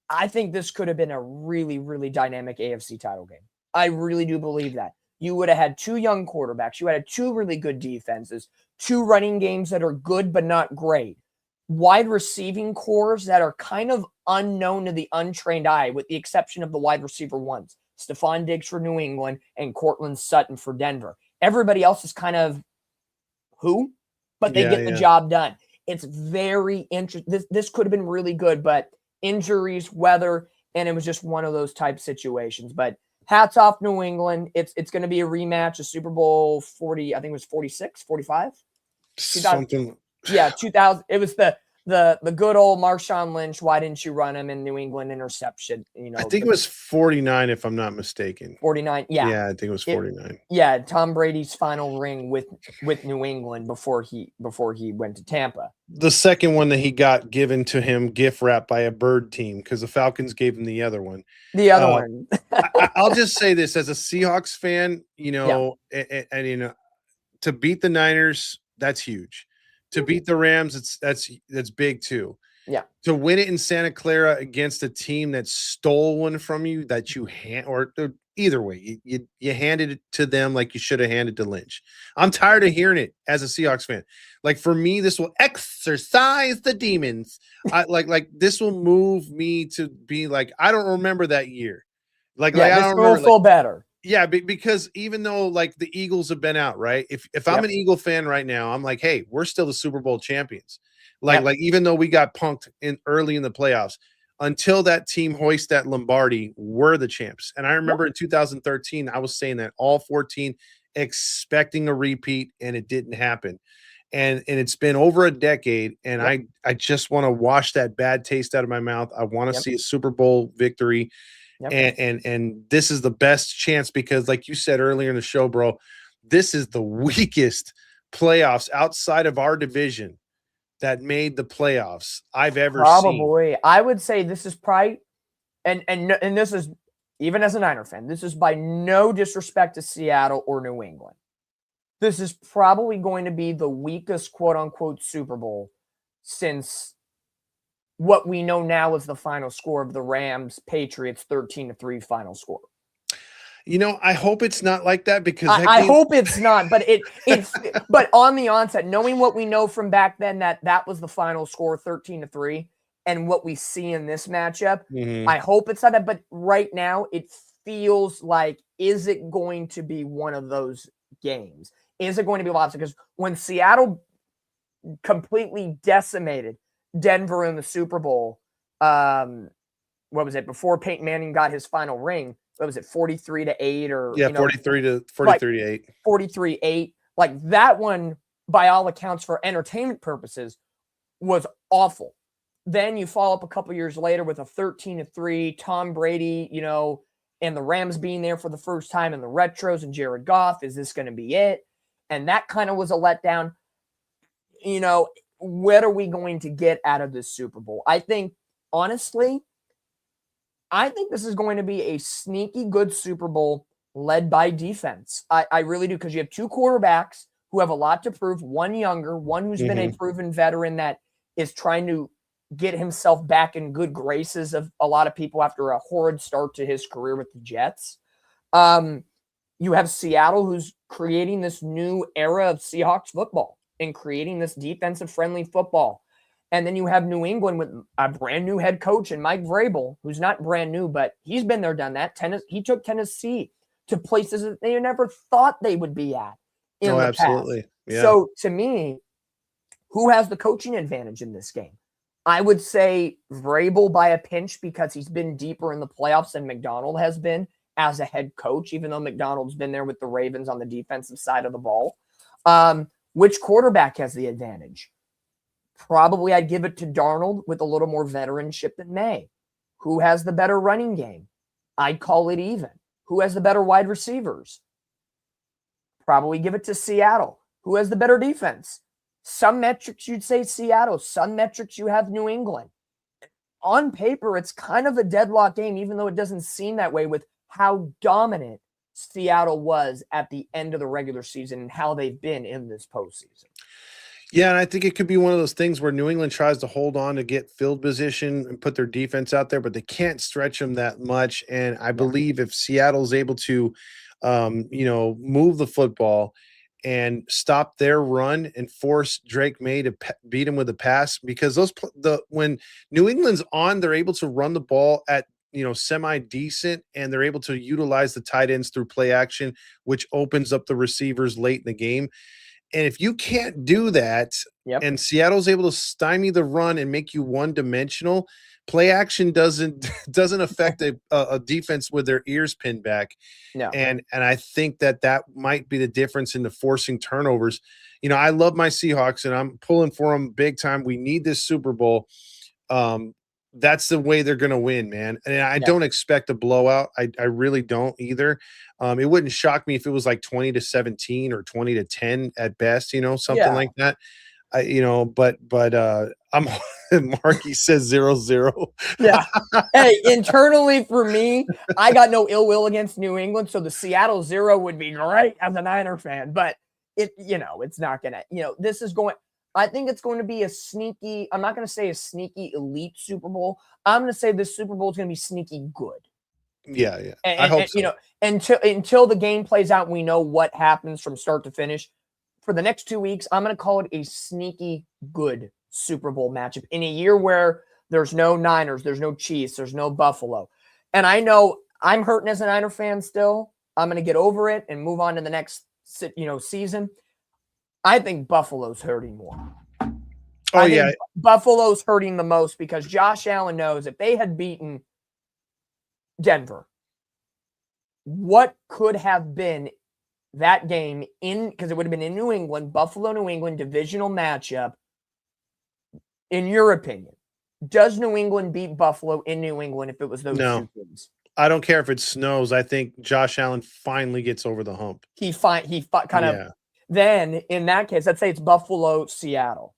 B: I think this could have been a really, really dynamic AFC title game. I really do believe that. You would have had 2 young quarterbacks. You had 2 really good defenses, 2 running games that are good but not great, wide receiving cores that are kind of unknown to the untrained eye, with the exception of the wide receiver ones. Stephon Diggs for New England and Cortland Sutton for Denver. Everybody else is kind of who? But they get the job done. It's very interesting. This could have been really good, but injuries, weather, and it was just one of those type situations. But hats off New England. It's going to be a rematch of Super Bowl 40. I think it was 46, 45.
A: Something.
B: Yeah, 2000. It was the good old Marshawn Lynch. Why didn't you run him in New England interception?
A: I think it was 49, if I'm not mistaken.
B: 49. Yeah.
A: Yeah, I think it was 49.
B: Yeah, Tom Brady's final ring with New England before he went to Tampa.
A: The second one that he got given to him gift wrap by a bird team, because the Falcons gave him the other one.
B: The other one.
A: I'll just say this as a Seahawks fan, and to beat the Niners, that's huge. To beat the Rams, that's big too.
B: Yeah.
A: To win it in Santa Clara against a team that stole one from you, that you either way, you handed it to them like you should have handed to Lynch. I'm tired of hearing it as a Seahawks fan. Like, for me, this will exercise the demons. Like this will move me to be like, I don't remember that year. I don't remember.
B: Feel better.
A: Yeah, because even though like the Eagles have been out, right? If I'm an Eagle fan right now, I'm like, hey, we're still the Super Bowl champions. Like even though we got punked early in the playoffs, until that team hoist that Lombardi, we're the champs. And I remember in 2013, I was saying that all 14 expecting a repeat, and it didn't happen. And it's been over a decade, and I just want to wash that bad taste out of my mouth. I want to see a Super Bowl victory. And this is the best chance, because like you said earlier in the show, bro, this is the weakest playoffs outside of our division that made the playoffs I've ever seen.
B: I would say this is probably, and this is, even as a Niner fan, this is by no disrespect to Seattle or New England. This is probably going to be the weakest quote unquote Super Bowl since what we know now is the final score of the Rams Patriots 13-3 final score.
A: I hope it's not like that, because
B: I hope it's not, but it's but on the onset, knowing what we know from back then, that was the final score 13-3, and what we see in this matchup, I hope it's not that. But right now, it feels like, is it going to be one of those games? Is it going to be lopsided? Because when Seattle completely decimated Denver in the Super Bowl, what was it, before Peyton Manning got his final ring? What was it, 43-8 or
A: 43-8?
B: 43-8. Like, that one, by all accounts, for entertainment purposes, was awful. Then you follow up a couple years later with a 13-3, Tom Brady, and the Rams being there for the first time in the retros, and Jared Goff. Is this going to be it? And that kind of was a letdown. What are we going to get out of this Super Bowl? I think, honestly, this is going to be a sneaky good Super Bowl led by defense. I really do, because you have 2 quarterbacks who have a lot to prove, one younger, one who's been a proven veteran that is trying to get himself back in good graces of a lot of people after a horrid start to his career with the Jets. You have Seattle, who's creating this new era of Seahawks football and creating this defensive-friendly football. And then you have New England with a brand new head coach and Mike Vrabel, who's not brand new, but he's been there, done that. He took Tennessee to places that they never thought they would be at in the
A: absolutely.
B: past.
A: Yeah.
B: So to me, who has the coaching advantage in this game? I would say Vrabel by a pinch, because he's been deeper in the playoffs than McDonald has been as a head coach, even though McDonald's been there with the Ravens on the defensive side of the ball. Which quarterback has the advantage? Probably I'd give it to Darnold with a little more veteranship than May. Who has the better running game? I'd call it even. Who has the better wide receivers? Probably give it to Seattle. Who has the better defense? Some metrics you'd say Seattle. Some metrics you have New England. On paper, it's kind of a deadlock game, even though it doesn't seem that way with how dominant Seattle was at the end of the regular season and how they've been in this postseason.
A: Yeah, and I think it could be one of those things where New England tries to hold on to get field position and put their defense out there, but they can't stretch them that much. And I
B: Yeah.
A: believe if Seattle's able to, move the football and stop their run and force Drake May to beat him with a pass, because when New England's on, they're able to run the ball at semi decent, and they're able to utilize the tight ends through play action, which opens up the receivers late in the game. And if you can't do that,
B: Yep.
A: and Seattle's able to stymie the run and make you one dimensional, play action doesn't doesn't affect a defense with their ears pinned back.
B: No.
A: And I think that might be the difference in the forcing turnovers. I love my Seahawks, and I'm pulling for them big time. We need this Super Bowl. That's the way they're going to win, man. And I don't expect a blowout. I really don't either. It wouldn't shock me if it was like 20-17 or 20-10 at best, something like that. But I'm Marky says 0-0.
B: Yeah. Hey, internally for me, I got no ill will against New England, so the Seattle 0 would be great as a Niner fan, but it's not gonna, this is going. I think it's going to be a sneaky. I'm not going to say a sneaky elite Super Bowl. I'm going to say this Super Bowl is going to be sneaky good.
A: Yeah.
B: I hope so. Until the game plays out, and we know what happens from start to finish. For the next 2 weeks, I'm going to call it a sneaky good Super Bowl matchup in a year where there's no Niners, there's no Chiefs, there's no Buffalo. And I know I'm hurting as a Niner fan still. I'm going to get over it and move on to the next season. I think Buffalo's hurting more. I think Buffalo's hurting the most because Josh Allen knows if they had beaten Denver, what could have been that game because it would have been in New England, Buffalo, New England divisional matchup. In your opinion, does New England beat Buffalo in New England if it was those two teams?
A: I don't care if it snows. I think Josh Allen finally gets over the hump.
B: He kind of. Then in that case, let's say it's Buffalo, Seattle.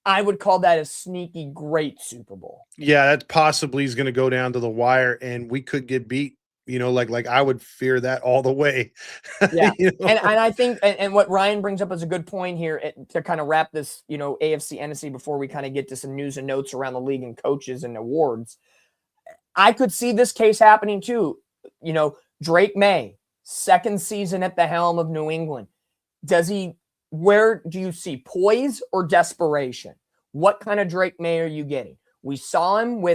B: I would call that a sneaky great Super Bowl.
A: Yeah, that possibly is going to go down to the wire, and we could get beat. Like I would fear that all the way.
B: Yeah, and I think, and what Ryan brings up is a good point here to kind of wrap this, AFC, NFC before we kind of get to some news and notes around the league and coaches and awards. I could see this case happening too. Drake May, second season at the helm of New England. Where do you see poise or desperation? What kind of Drake May are you getting? We saw him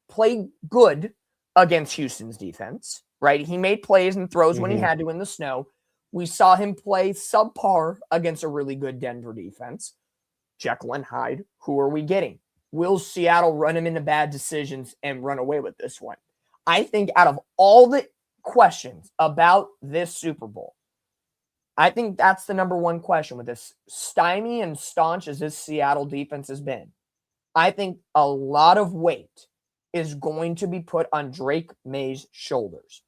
B: play good against Houston's defense, right? He made plays and throws when he had to in the snow. We saw him play subpar against a really good Denver defense. Jekyll and Hyde, who are we getting? Will Seattle run him into bad decisions and run away with this one? I think out of all the questions about this Super Bowl, I think that's the number one question with this stymie and staunch as this Seattle defense has been. I think a lot of weight is going to be put on Drake May's shoulders.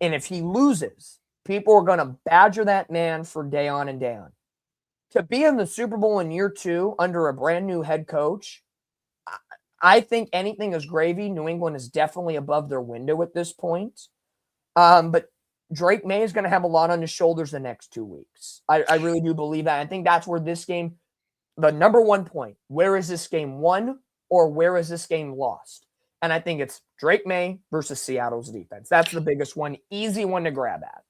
B: And if he loses, people are going to badger that man for day on and day on. To be in the Super Bowl in year 2 under a brand new head coach, I think anything is gravy. New England is definitely above their window at this point. But Drake May is going to have a lot on his shoulders the next 2 weeks. I really do believe that. I think that's where this game, the number one point, where is this game won or where is this game lost? And I think it's Drake May versus Seattle's defense. That's the biggest one, easy one to grab at.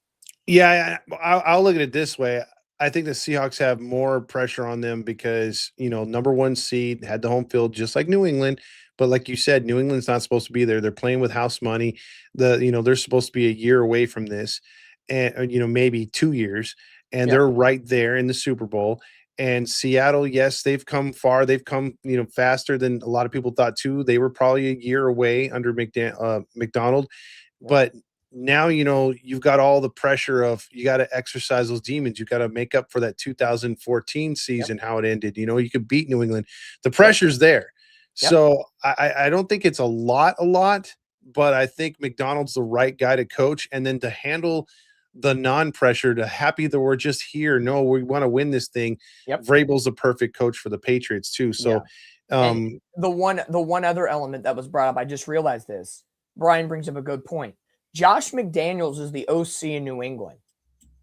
A: Yeah, I'll look at it this way. I think the Seahawks have more pressure on them because, number one seed had the home field just like New England. But like you said, New England's not supposed to be there. They're playing with house money. They're supposed to be a year away from this, and maybe 2 years, and they're right there in the Super Bowl. And Seattle, yes, they've come far. They've come, faster than a lot of people thought too. They were probably a year away under McDonald, but now you've got all the pressure of you got to exercise those demons. You got to make up for that 2014 season, how it ended. You could beat New England. The pressure's there. So I don't think it's a lot, but I think McDonald's the right guy to coach, and then to handle the non-pressure, to happy that we're just here. No, we want to win this thing. Vrabel's the perfect coach for the Patriots too. So
B: the one other element that was brought up, I just realized this. Brian brings up a good point. Josh McDaniels is the OC in New England.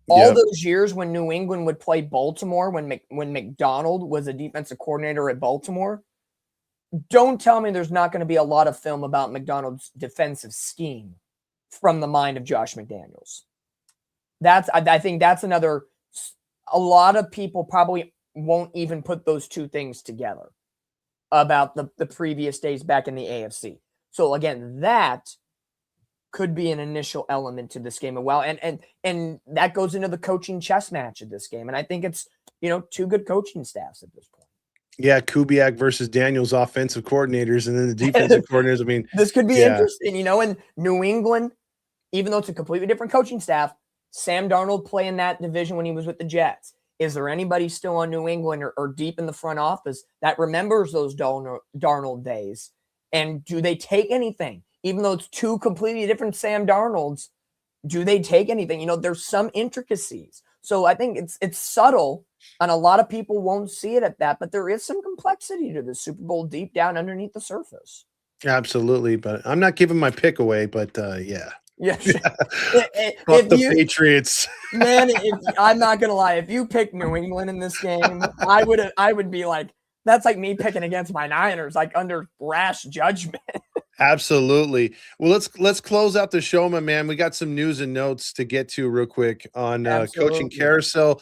B: All those years when New England would play Baltimore, when McDonald was a defensive coordinator at Baltimore, don't tell me there's not going to be a lot of film about McDonald's defensive scheme from the mind of Josh McDaniels. I think that's another. A lot of people probably won't even put those two things together about the previous days back in the AFC. So again, that could be an initial element to this game as well. And that goes into the coaching chess match of this game. And I think it's, two good coaching staffs at this point.
A: Yeah, Kubiak versus Daniels offensive coordinators, and then the defensive coordinators. I mean,
B: this could be interesting, and New England, even though it's a completely different coaching staff, Sam Darnold playing that division when he was with the Jets. Is there anybody still on New England or deep in the front office that remembers those Darnold days? And do they take anything? Even though it's two completely different Sam Darnolds, do they take anything? There's some intricacies. So I think it's subtle, and a lot of people won't see it at that, but there is some complexity to the Super Bowl deep down underneath the surface.
A: Absolutely, but I'm not giving my pick away, but yeah.
B: Yes.
A: Fuck the Patriots.
B: Man, I'm not gonna lie. If you pick New England in this game, I would be like, that's like me picking against my Niners, like under rash judgment.
A: Absolutely. Well, let's close out the show, my man. We got some news and notes to get to real quick on coaching carousel.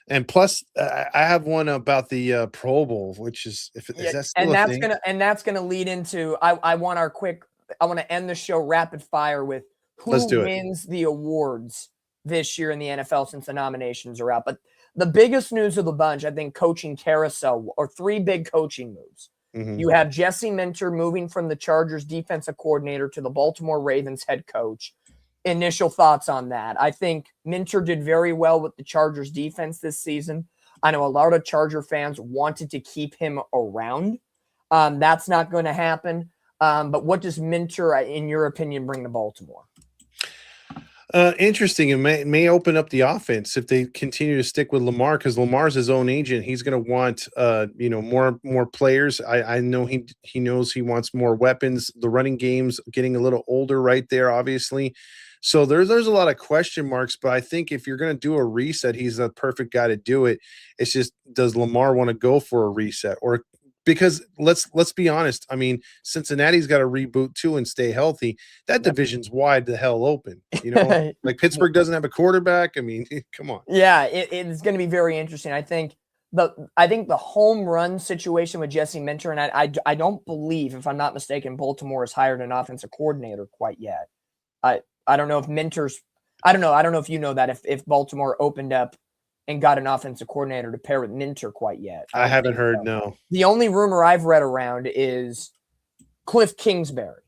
A: And plus, I have one about the Pro Bowl, which is is that still a thing?
B: That's gonna lead into I want to end the show rapid fire with who wins the awards this year in the NFL since the nominations are out. But the biggest news of the bunch, I think, coaching carousel, or three big coaching moves. Mm-hmm. You have Jesse Minter moving from the Chargers defensive coordinator to the Baltimore Ravens head coach. Initial thoughts on that. I think Minter did very well with the Chargers defense this season. I know a lot of Charger fans wanted to keep him around. That's not going to happen. But what does Minter, in your opinion, bring to Baltimore?
A: Interesting. It may open up the offense if they continue to stick with Lamar, because Lamar's his own agent. He's going to want, more players. I know he knows he wants more weapons. The running game's getting a little older right there, obviously. So there's a lot of question marks, but I think if you're going to do a reset, he's the perfect guy to do it. It's just, does Lamar want to go for a reset? Or because let's be honest, I mean, Cincinnati's got to reboot too and stay healthy. That division's wide the hell open. Like Pittsburgh doesn't have a quarterback. I mean, come on.
B: Yeah, it's going to be very interesting. I think the home run situation with Jesse Minter, and I don't believe, if I'm not mistaken, Baltimore has hired an offensive coordinator quite yet. I don't know if Minter's. I don't know if you know that if Baltimore opened up and got an offensive coordinator to pair with Minter quite yet.
A: I haven't heard, no.
B: The only rumor I've read around is Cliff Kingsbury.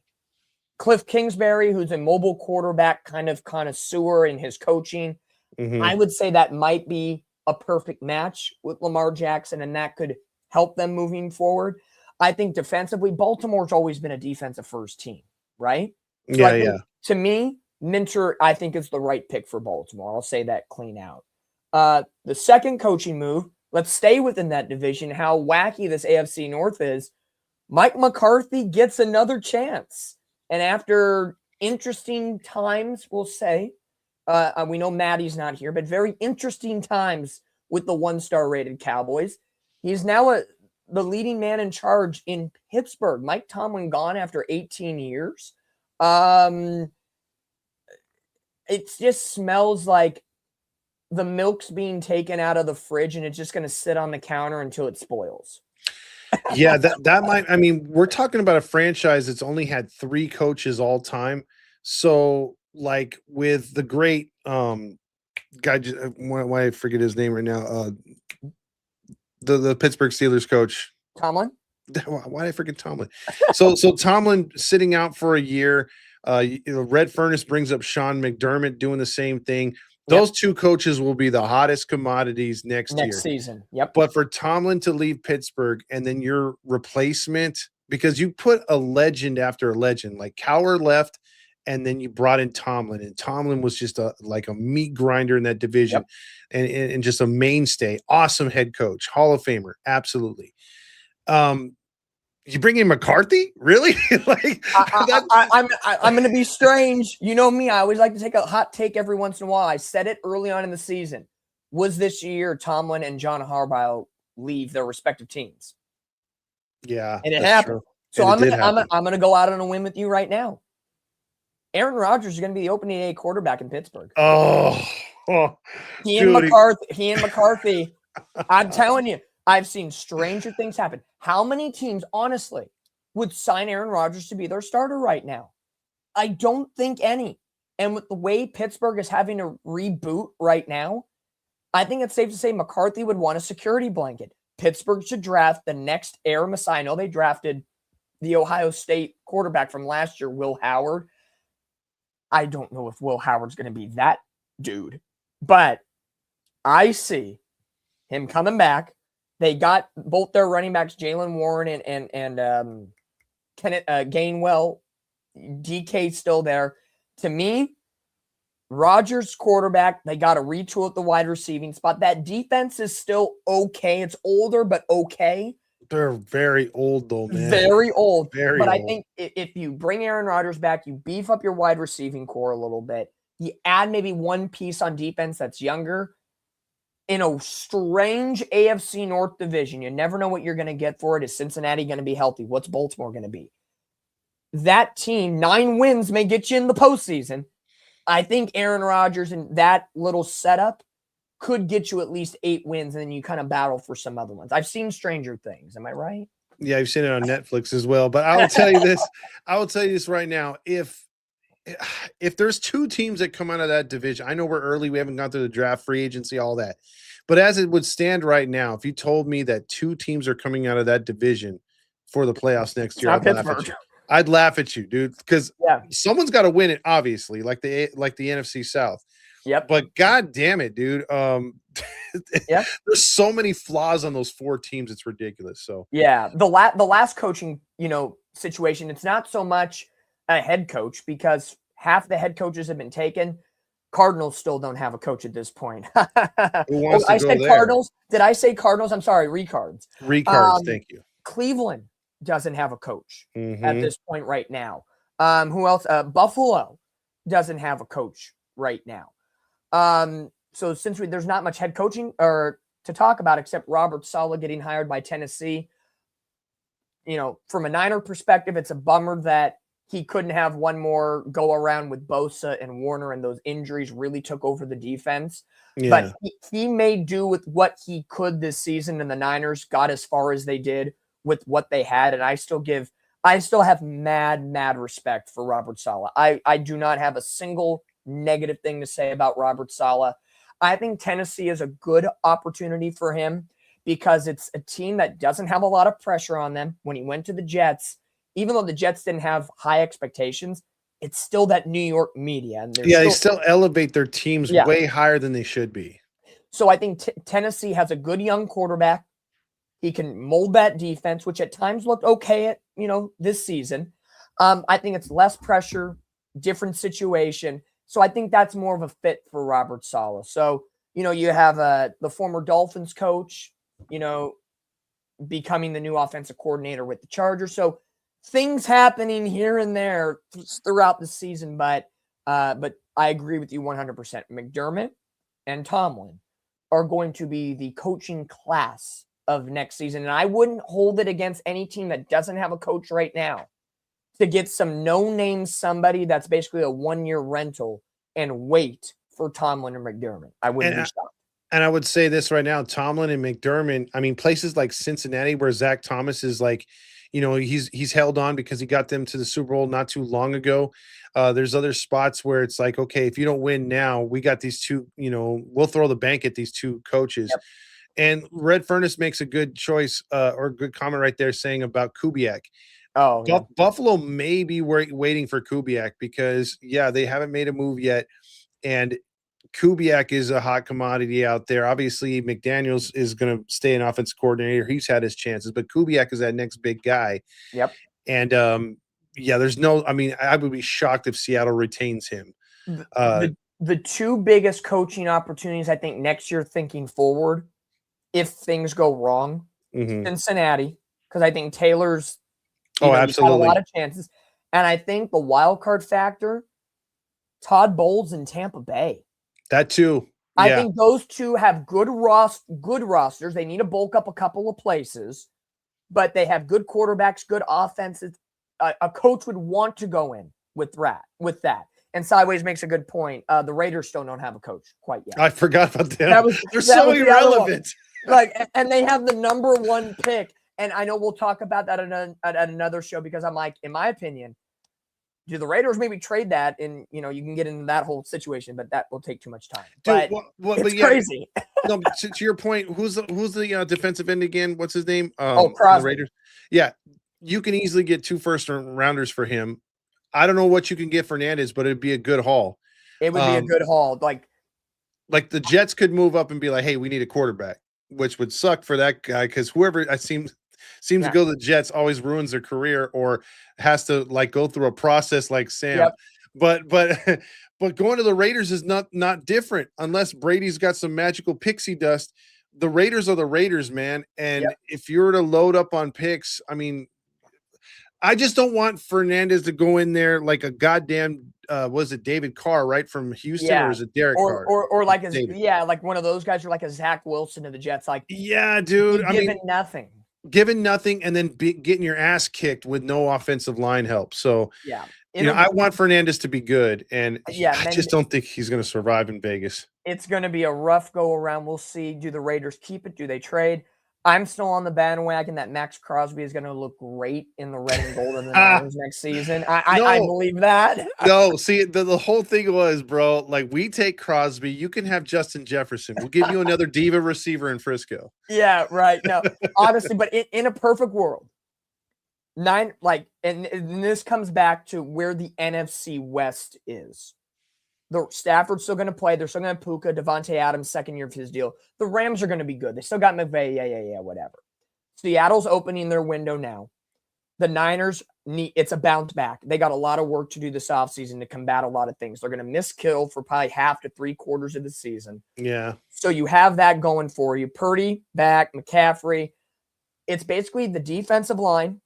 B: Cliff Kingsbury, who's a mobile quarterback kind of connoisseur in his coaching. Mm-hmm. I would say that might be a perfect match with Lamar Jackson, and that could help them moving forward. I think defensively, Baltimore's always been a defensive first team, right? So
A: yeah.
B: To me, Minter, I think, is the right pick for Baltimore. I'll say that clean out. The second coaching move, let's stay within that division, how wacky this AFC North is. Mike McCarthy gets another chance. And after interesting times, we'll say, we know Maddie's not here, but very interesting times with the one-star rated Cowboys. He's now the leading man in charge in Pittsburgh. Mike Tomlin gone after 18 years. It just smells like the milk's being taken out of the fridge and it's just going to sit on the counter until it spoils.
A: Yeah, that might. I mean, we're talking about a franchise that's only had 3 coaches all time. So, like with the great guy, why I forget his name right now, the Pittsburgh Steelers coach,
B: Tomlin.
A: Why did I forget Tomlin? So Tomlin sitting out for a year. Red Furnace brings up Sean McDermott doing the same thing. Those 2 coaches will be the hottest commodities next
B: season. Yep.
A: But for Tomlin to leave Pittsburgh and then your replacement, because you put a legend after a legend, like Cowher left, and then you brought in Tomlin, and Tomlin was just a meat grinder in that division, and just a mainstay. Awesome head coach, Hall of Famer, absolutely. You bring in McCarthy? Really? Like
B: I'm going to be strange. You know me. I always like to take a hot take every once in a while. I said it early on in the season. Was this year Tomlin and John Harbaugh leave their respective teams?
A: Yeah,
B: And it happened.
A: True.
B: So
A: I'm
B: gonna go out on a win with you right now. Aaron Rodgers is going to be the opening day quarterback in Pittsburgh. He and McCarthy. I'm telling you, I've seen stranger things happen. How many teams, honestly, would sign Aaron Rodgers to be their starter right now? I don't think any. And with the way Pittsburgh is having to reboot right now, I think it's safe to say McCarthy would want a security blanket. Pittsburgh should draft the next heir Messiah. I know they drafted the Ohio State quarterback from last year, Will Howard. I don't know if Will Howard's going to be that dude, but I see him coming back. They got both their running backs, Jalen Warren and Kenneth Gainwell. DK's still there. To me, Rodgers quarterback, they got to retool at the wide receiving spot. That defense is still okay. It's older, but okay.
A: They're very old, though, man.
B: Very old.
A: Very
B: old.
A: I
B: think if you bring Aaron Rodgers back, you beef up your wide receiving core a little bit. You add maybe one piece on defense that's younger. In a strange AFC North division, you never know what you're going to get for it. Is Cincinnati going to be healthy? What's Baltimore going to be? That team, 9 wins may get you in the postseason. I think Aaron Rodgers and that little setup could get you at least 8 wins, and then you kind of battle for some other ones. I've seen Stranger Things. Am I right?
A: Yeah, I've seen it on Netflix as well. But I will tell you this. I will tell you this right now. If there's 2 teams that come out of that division, I know we're early. We haven't gone through the draft, free agency, all that. But as it would stand right now, if you told me that 2 teams are coming out of that division for the playoffs next year, I'd laugh at you, dude, because someone's got to win it, obviously, like the NFC South.
B: Yep.
A: But god damn it, dude. There's so many flaws on those 4 teams, it's ridiculous. So
B: the last coaching, situation, it's not so much a head coach because half the head coaches have been taken. Cardinals still don't have a coach at this point. I said Cardinals. Did I say Cardinals? I'm sorry, Ricards.
A: Thank you.
B: Cleveland doesn't have a coach at this point right now. Who else? Buffalo doesn't have a coach right now. So since there's not much head coaching or to talk about except Robert Saleh getting hired by Tennessee, from a Niner perspective, it's a bummer that he couldn't have one more go around with Bosa and Warner, and those injuries really took over the defense. Yeah. But he made do with what he could this season, and the Niners got as far as they did with what they had. And I still have mad respect for Robert Saleh. I do not have a single negative thing to say about Robert Saleh. I think Tennessee is a good opportunity for him because it's a team that doesn't have a lot of pressure on them. When he went to the Jets, even though the Jets didn't have high expectations, it's still that New York media. And
A: they still elevate their teams way higher than they should be.
B: So I think Tennessee has a good young quarterback. He can mold that defense, which at times looked okay at, this season. I think it's less pressure, different situation. So I think that's more of a fit for Robert Saleh. So, you have the former Dolphins coach, becoming the new offensive coordinator with the Chargers. So things happening here and there throughout the season, but I agree with you 100%. McDermott and Tomlin are going to be the coaching class of next season, and I wouldn't hold it against any team that doesn't have a coach right now to get some no-name somebody that's basically a 1-year rental and wait for Tomlin and McDermott. I wouldn't be shocked.
A: And I would say this right now, Tomlin and McDermott, I mean, places like Cincinnati where Zach Thomas is like, he's held on because he got them to the Super Bowl not too long ago. There's other spots where it's like, okay, if you don't win now, we got these 2, we'll throw the bank at these 2 coaches. Yep. And Red Furnace makes a good choice or a good comment right there saying about Kubiak.
B: Oh, yeah.
A: Buffalo may be waiting for Kubiak because, they haven't made a move yet. And Kubiak is a hot commodity out there. Obviously, McDaniels is going to stay an offensive coordinator. He's had his chances, but Kubiak is that next big guy.
B: Yep.
A: And, I would be shocked if Seattle retains him.
B: The 2 biggest coaching opportunities, I think, next year thinking forward, if things go wrong, Cincinnati, because I think Taylor's
A: Oh,
B: You've had a
A: absolutely.
B: lot of chances. And I think the wild card factor, Todd Bowles in Tampa Bay.
A: That too.
B: I
A: Yeah.
B: think those two have good rosters. They need to bulk up a couple of places, but they have good quarterbacks, good offenses. A coach would want to go in with that. And Sideways makes a good point. The Raiders still don't have a coach quite yet.
A: I forgot about them. They're so irrelevant.
B: And they have the number 1 pick. And I know we'll talk about that at another show, because I'm like, in my opinion, do the Raiders maybe trade that? And, you can get into that whole situation, but that will take too much time.
A: Dude,
B: It's crazy.
A: No, to your point, who's the defensive end again? What's his name?
B: Crosby.
A: The Raiders. Yeah, you can easily get 2 first-rounders for him. I don't know what you can get Fernandez, but it'd be a good haul.
B: It would be a good haul.
A: Like the Jets could move up and be like, hey, we need a quarterback, which would suck for that guy, because whoever seems to go to the Jets always ruins their career or has to go through a process like Sam.
B: Yep.
A: But going to the Raiders is not different unless Brady's got some magical pixie dust. The Raiders are the Raiders, man. And if you were to load up on picks, I mean, I just don't want Fernandez to go in there like a goddamn was it David Carr, right, from Houston, or is it Derek Carr?
B: Or like like one of those guys, or like a Zach Wilson of the Jets.
A: Dude,
B: given
A: nothing, and then getting your ass kicked with no offensive line help. So
B: I
A: want Fernandez to be good, and I just don't think he's going to survive in Vegas.
B: It's going to be a rough go around. We'll see. Do the Raiders keep it? Do they trade? I'm still on the bandwagon that Max Crosby is going to look great in the red and gold of the Niners next season. I believe that.
A: No, see, the whole thing was, bro, we take Crosby, you can have Justin Jefferson. We'll give you another diva receiver in Frisco.
B: Yeah, right. No, honestly, but in a perfect world, and this comes back to where the NFC West is. The Stafford's still going to play. They're still going to have Puka, Devontae Adams, second year of his deal. The Rams are going to be good. They still got McVay, whatever. Seattle's opening their window now. The Niners it's a bounce back. They got a lot of work to do this offseason to combat a lot of things. They're going to miss Kittle for probably half to 3/4 of the season.
A: Yeah.
B: So you have that going for you. Purdy back, McCaffrey. It's basically the defensive line,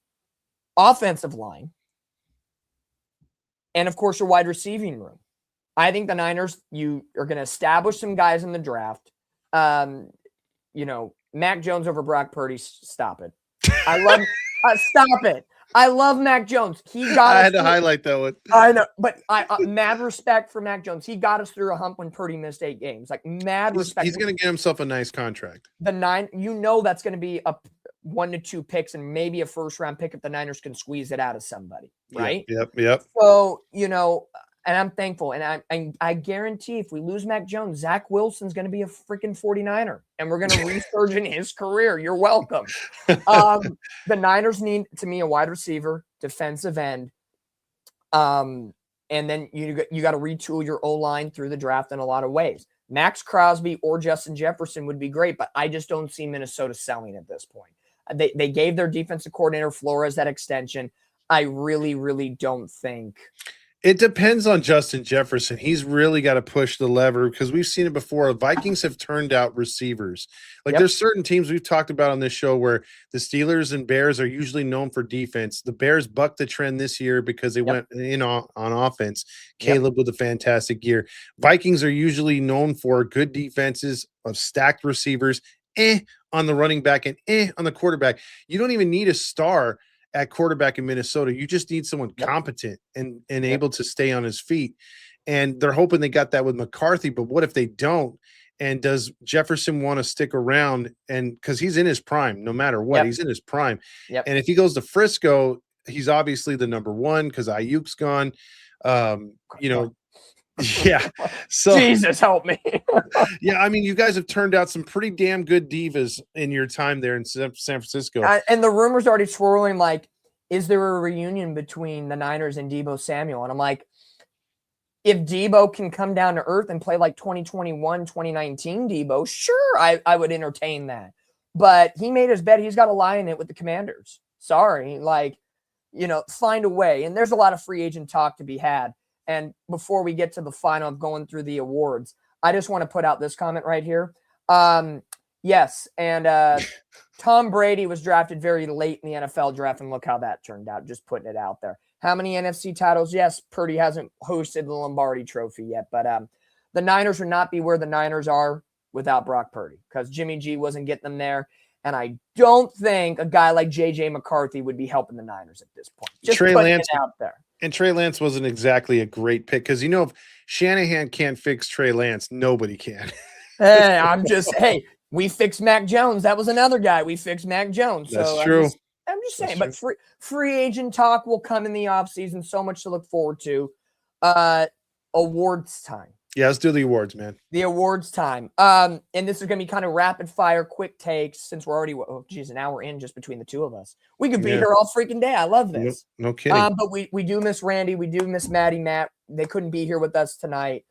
B: offensive line, and of course your wide receiving room. I think the Niners, you are going to establish some guys in the draft. Mac Jones over Brock Purdy. Stop it. Stop it. I love Mac Jones. I
A: had to highlight that one.
B: I know, but mad respect for Mac Jones. He got us through a hump when Purdy missed 8 games. Mad respect.
A: He's going to get himself a nice contract.
B: That's going to be a 1 to 2 picks and maybe a first-round pick if the Niners can squeeze it out of somebody, right?
A: Yep.
B: So, and I'm thankful. And I guarantee if we lose Mac Jones, Zach Wilson's going to be a freaking 49er. And we're going to resurge in his career. You're welcome. The Niners need, to me, a wide receiver, defensive end. And then you got to retool your O-line through the draft in a lot of ways. Max Crosby or Justin Jefferson would be great, but I just don't see Minnesota selling at this point. They gave their defensive coordinator Flores that extension. I really, really don't think.
A: It depends on Justin Jefferson. He's really got to push the lever because we've seen it before. Vikings have turned out receivers. There's certain teams we've talked about on this show where the Steelers and Bears are usually known for defense. The Bears bucked the trend this year because they went in on offense. Caleb with a fantastic year. Vikings are usually known for good defenses of stacked receivers, on the running back and on the quarterback. You don't even need a star at quarterback in Minnesota. You just need someone competent and able to stay on his feet. And they're hoping they got that with McCarthy, but what if they don't? And does Jefferson want to stick around? And because he's in his prime, no matter what, he's in his prime. And if he goes to Frisco, he's obviously the number 1 because Ayuk's gone. So
B: Jesus help me.
A: I mean, you guys have turned out some pretty damn good divas in your time there in San Francisco.
B: And the rumors already swirling, is there a reunion between the Niners and Deebo Samuel? And I'm like, if Deebo can come down to earth and play like 2021, 2019 Deebo, sure, I would entertain that. But he made his bet. He's got to lie in it with the Commanders. Sorry. Find a way. And there's a lot of free agent talk to be had. And before we get to the final of going through the awards, I just want to put out this comment right here. Yes. And Tom Brady was drafted very late in the NFL draft, and look how that turned out, just putting it out there. How many NFC titles? Yes, Purdy hasn't hosted the Lombardi Trophy yet, but the Niners would not be where the Niners are without Brock Purdy because Jimmy G wasn't getting them there, and I don't think a guy like J.J. McCarthy would be helping the Niners at this point. Just
A: Trey
B: putting
A: Lance
B: it out there.
A: And Trey Lance wasn't exactly a great pick because, if Shanahan can't fix Trey Lance, nobody can.
B: Hey, we fixed Mac Jones. That was another guy. We fixed Mac Jones.
A: That's
B: so
A: true.
B: I'm just saying, but free agent talk will come in the offseason. So much to look forward to. Awards time.
A: Yeah, let's do the awards, man.
B: The awards time. And this is going to be kind of rapid fire, quick takes since we're already, an hour in just between the two of us. We could be here all freaking day. I love this.
A: No kidding.
B: But we do miss Randy. We do miss Maddie, Matt. They couldn't be here with us tonight.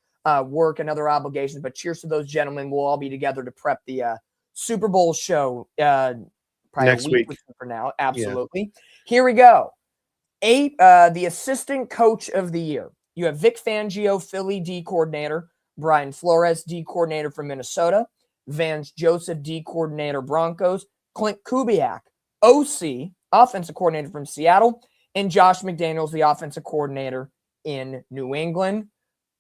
B: Work and other obligations. But cheers to those gentlemen. We'll all be together to prep the Super Bowl show probably
A: next
B: a week
A: week.
B: for now. Absolutely. Yeah. Here we go. The assistant coach of the year. You have Vic Fangio, Philly D coordinator, Brian Flores, D coordinator from Minnesota, Vance Joseph, D coordinator, Broncos, Clint Kubiak, OC, offensive coordinator from Seattle, and Josh McDaniels, the offensive coordinator in New England.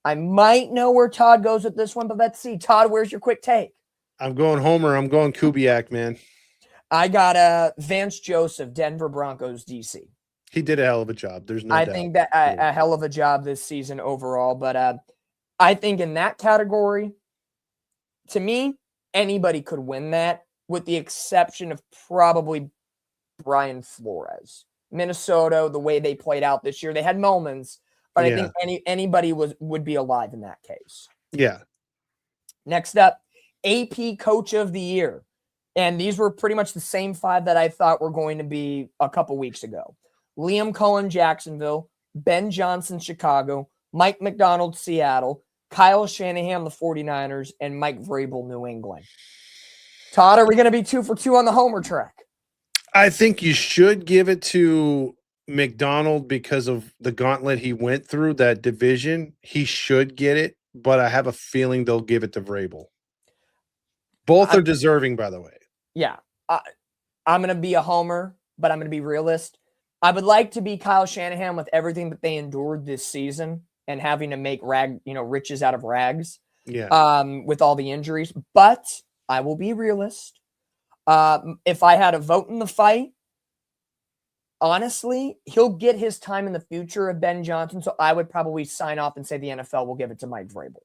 B: I might know where Todd goes with this one, but let's see. Todd, where's your quick take?
A: I'm going Homer. I'm going Kubiak, man.
B: I got Vance Joseph, Denver Broncos, DC.
A: He did a hell of a job. There's no doubt.
B: I think that a hell of a job this season overall. But I think in that category, to me, anybody could win that with the exception of probably Brian Flores. Minnesota, the way they played out this year, they had moments, but I think anybody would be alive in that case.
A: Yeah.
B: Next up, AP Coach of the Year. And these were pretty much the same five that I thought were going to be a couple weeks ago. Liam Cohen, Jacksonville, Ben Johnson, Chicago, Mike McDonald, Seattle, Kyle Shanahan, the 49ers, and Mike Vrabel, New England. Todd, are we going to be 2 for 2 on the homer track?
A: I think you should give it to McDonald because of the gauntlet he went through, that division. He should get it, but I have a feeling they'll give it to Vrabel. Both are deserving, by the way.
B: Yeah. I'm going to be a homer, but I'm going to be realist. I would like to be Kyle Shanahan with everything that they endured this season and having to make riches out of rags.
A: Yeah.
B: With all the injuries, but I will be realist. If I had a vote in the fight, honestly, he'll get his time in the future of Ben Johnson. So I would probably sign off and say the NFL will give it to Mike Vrabel.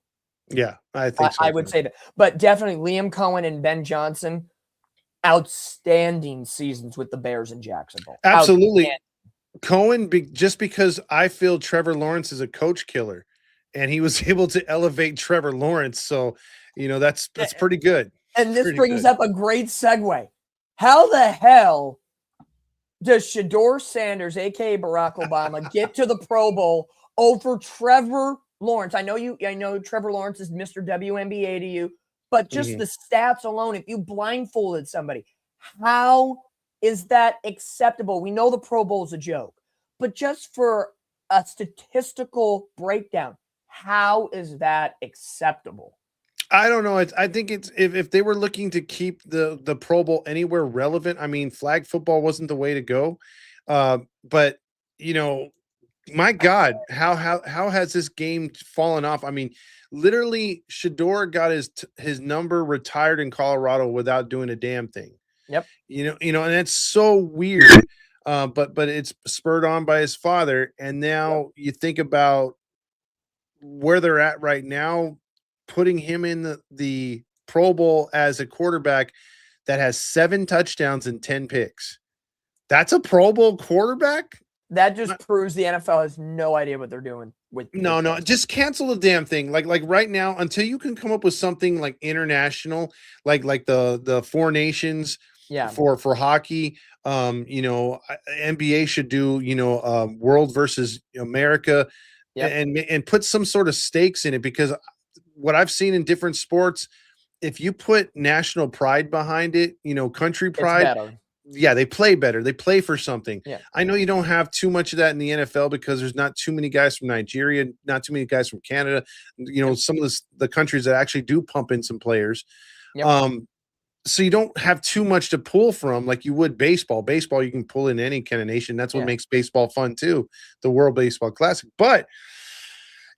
A: Yeah, I think so.
B: I would say that, but definitely Liam Cohen and Ben Johnson, outstanding seasons with the Bears in Jacksonville.
A: Absolutely. Cohen, just because I feel Trevor Lawrence is a coach killer, and he was able to elevate Trevor Lawrence. So, that's pretty good.
B: And this brings up a great segue. How the hell does Shedeur Sanders, a.k.a. Barack Obama, get to the Pro Bowl over Trevor Lawrence? I know Trevor Lawrence is Mr. WNBA to you, but just the stats alone, if you blindfolded somebody, how is that acceptable? We know the Pro Bowl is a joke, but just for a statistical breakdown, how is that acceptable?
A: I don't know. I think it's if they were looking to keep the Pro Bowl anywhere relevant. I mean, flag football wasn't the way to go, but my God, how has this game fallen off? I mean, literally, Shedeur got his number retired in Colorado without doing a damn thing.
B: Yep.
A: And it's so weird. But it's spurred on by his father, and now you think about where they're at right now, putting him in the Pro Bowl as a quarterback that has 7 touchdowns and 10 picks. That's a Pro Bowl quarterback?
B: That just proves the NFL has no idea what they're doing with.
A: No, just cancel the damn thing. Like right now, until you can come up with something like international, like the 4 nations.
B: Yeah.
A: For hockey, NBA should do world versus America, and put some sort of stakes in it, because what I've seen in different sports, if you put national pride behind it, country pride, they play better. They play for something.
B: Yeah.
A: I know you don't have too much of that in the NFL because there's not too many guys from Nigeria, not too many guys from Canada. Some of the countries that actually do pump in some players.
B: Yep.
A: so you don't have too much to pull from like you would baseball. Baseball, you can pull in any kind of nation. That's what
B: Yeah.
A: makes baseball fun too, the World Baseball Classic. But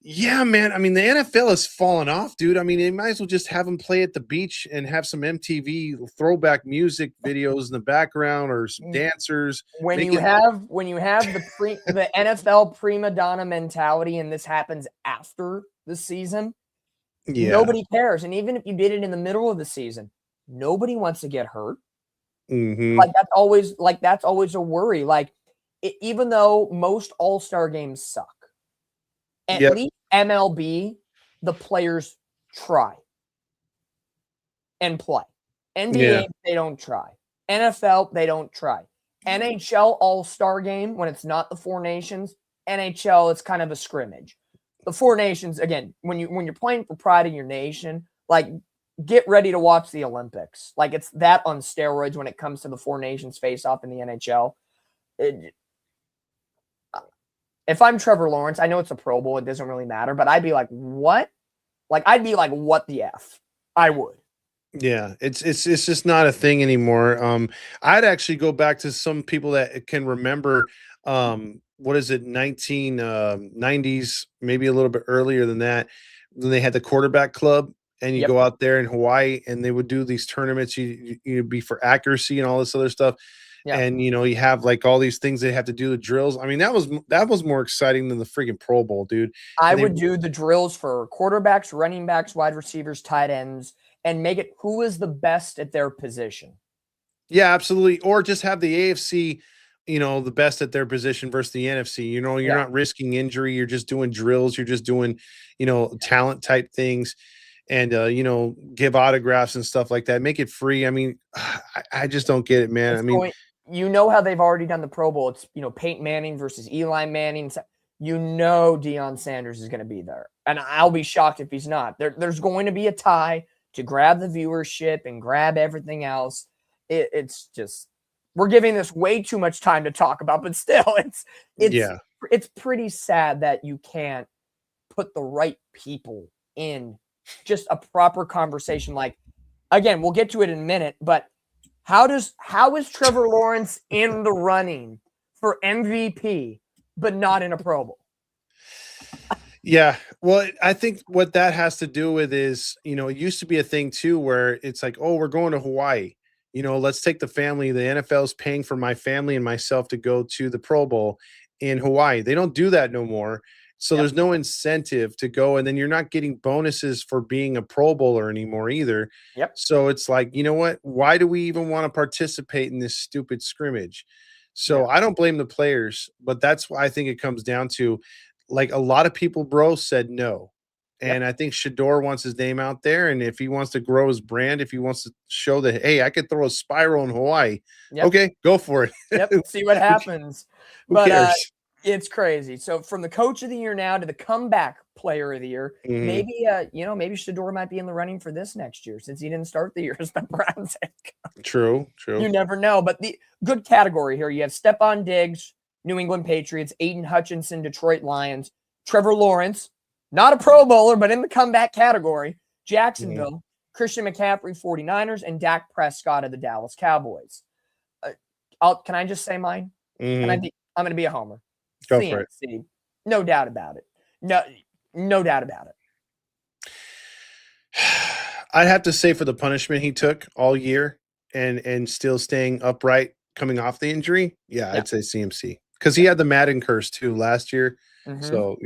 A: yeah, man, I mean, the NFL has fallen off, dude. I mean, they might as well just have them play at the beach and have some MTV throwback music videos in the background or some dancers.
B: When
A: Make
B: you
A: it
B: have the NFL prima donna mentality, and this happens after the season,
A: yeah.
B: nobody cares. And even if you did it in the middle of the season, nobody wants to get hurt.
A: Mhm.
B: Like that's always a worry. Like even though most All-Star games suck, at
A: Yep.
B: least MLB, the players try and play. NBA,
A: Yeah.
B: they don't try. NFL, they don't try. NHL All-Star game, when it's not the Four Nations, NHL, it's kind of a scrimmage. The Four Nations, again, when you're playing for pride in your nation, like get ready to watch the Olympics. Like it's that on steroids when it comes to the Four Nations face-off in the NHL. If I'm Trevor Lawrence, I know it's a Pro Bowl, it doesn't really matter, but I'd be like, what? Like I'd be like, what the F? I would.
A: Yeah, it's just not a thing anymore. I'd actually go back to some people that can remember what is it, 1990s, maybe a little bit earlier than that, when they had the quarterback club and you
B: Yep.
A: go out there in Hawaii and they would do these tournaments, you'd be for accuracy and all this other stuff.
B: Yeah.
A: And you have like all these things they have to do the drills. I mean, that was more exciting than the freaking Pro Bowl, dude.
B: I
A: And
B: would do the drills for quarterbacks, running backs, wide receivers, tight ends, and make it who is the best at their position.
A: Yeah, absolutely. Or just have the AFC, the best at their position versus the NFC. You're
B: Yeah.
A: not risking injury. You're just doing drills. You're just doing, talent type things and, give autographs and stuff like that. Make it free. I mean, I just don't get it, man. I mean,
B: how they've already done the Pro Bowl. It's, Peyton Manning versus Eli Manning. Deion Sanders is going to be there. And I'll be shocked if he's not. There's going to be a tie to grab the viewership and grab everything else. It's just, we're giving this way too much time to talk about, but still, it's pretty sad that you can't put the right people in just a proper conversation. Like, again, we'll get to it in a minute, but how is Trevor Lawrence in the running for MVP, but not in a Pro Bowl?
A: Yeah. Well, I think what that has to do with is, it used to be a thing too, where it's like, oh, we're going to Hawaii. Let's take the family. The NFL's paying for my family and myself to go to the Pro Bowl in Hawaii. They don't do that no more. So there's no incentive to go. And then you're not getting bonuses for being a Pro Bowler anymore either.
B: Yep.
A: So it's like, you know what? Why do we even want to participate in this stupid scrimmage? So I don't blame the players, but that's what I think it comes down to. Like a lot of people, bro, said no. And I think Shador wants his name out there. And if he wants to grow his brand, if he wants to show that, hey, I could throw a spiral in Hawaii. Okay, go for it.
B: See what happens.
A: Who cares?
B: It's crazy. So from the coach of the year now to the comeback player of the year, maybe Shador might be in the running for this next year since he didn't start the year as the Browns head coach.
A: True.
B: You never know. But the good category here, you have Stephon Diggs, New England Patriots, Aiden Hutchinson, Detroit Lions, Trevor Lawrence, not a Pro Bowler, but in the comeback category, Jacksonville, Christian McCaffrey, 49ers, and Dak Prescott of the Dallas Cowboys. Can I just say mine? I'm going to be a homer.
A: Go
B: CMC,
A: for it.
B: No doubt about it. No doubt about it.
A: I'd have to say for the punishment he took all year and still staying upright coming off the injury, I'd say CMC. Because he had the Madden curse too last year. So,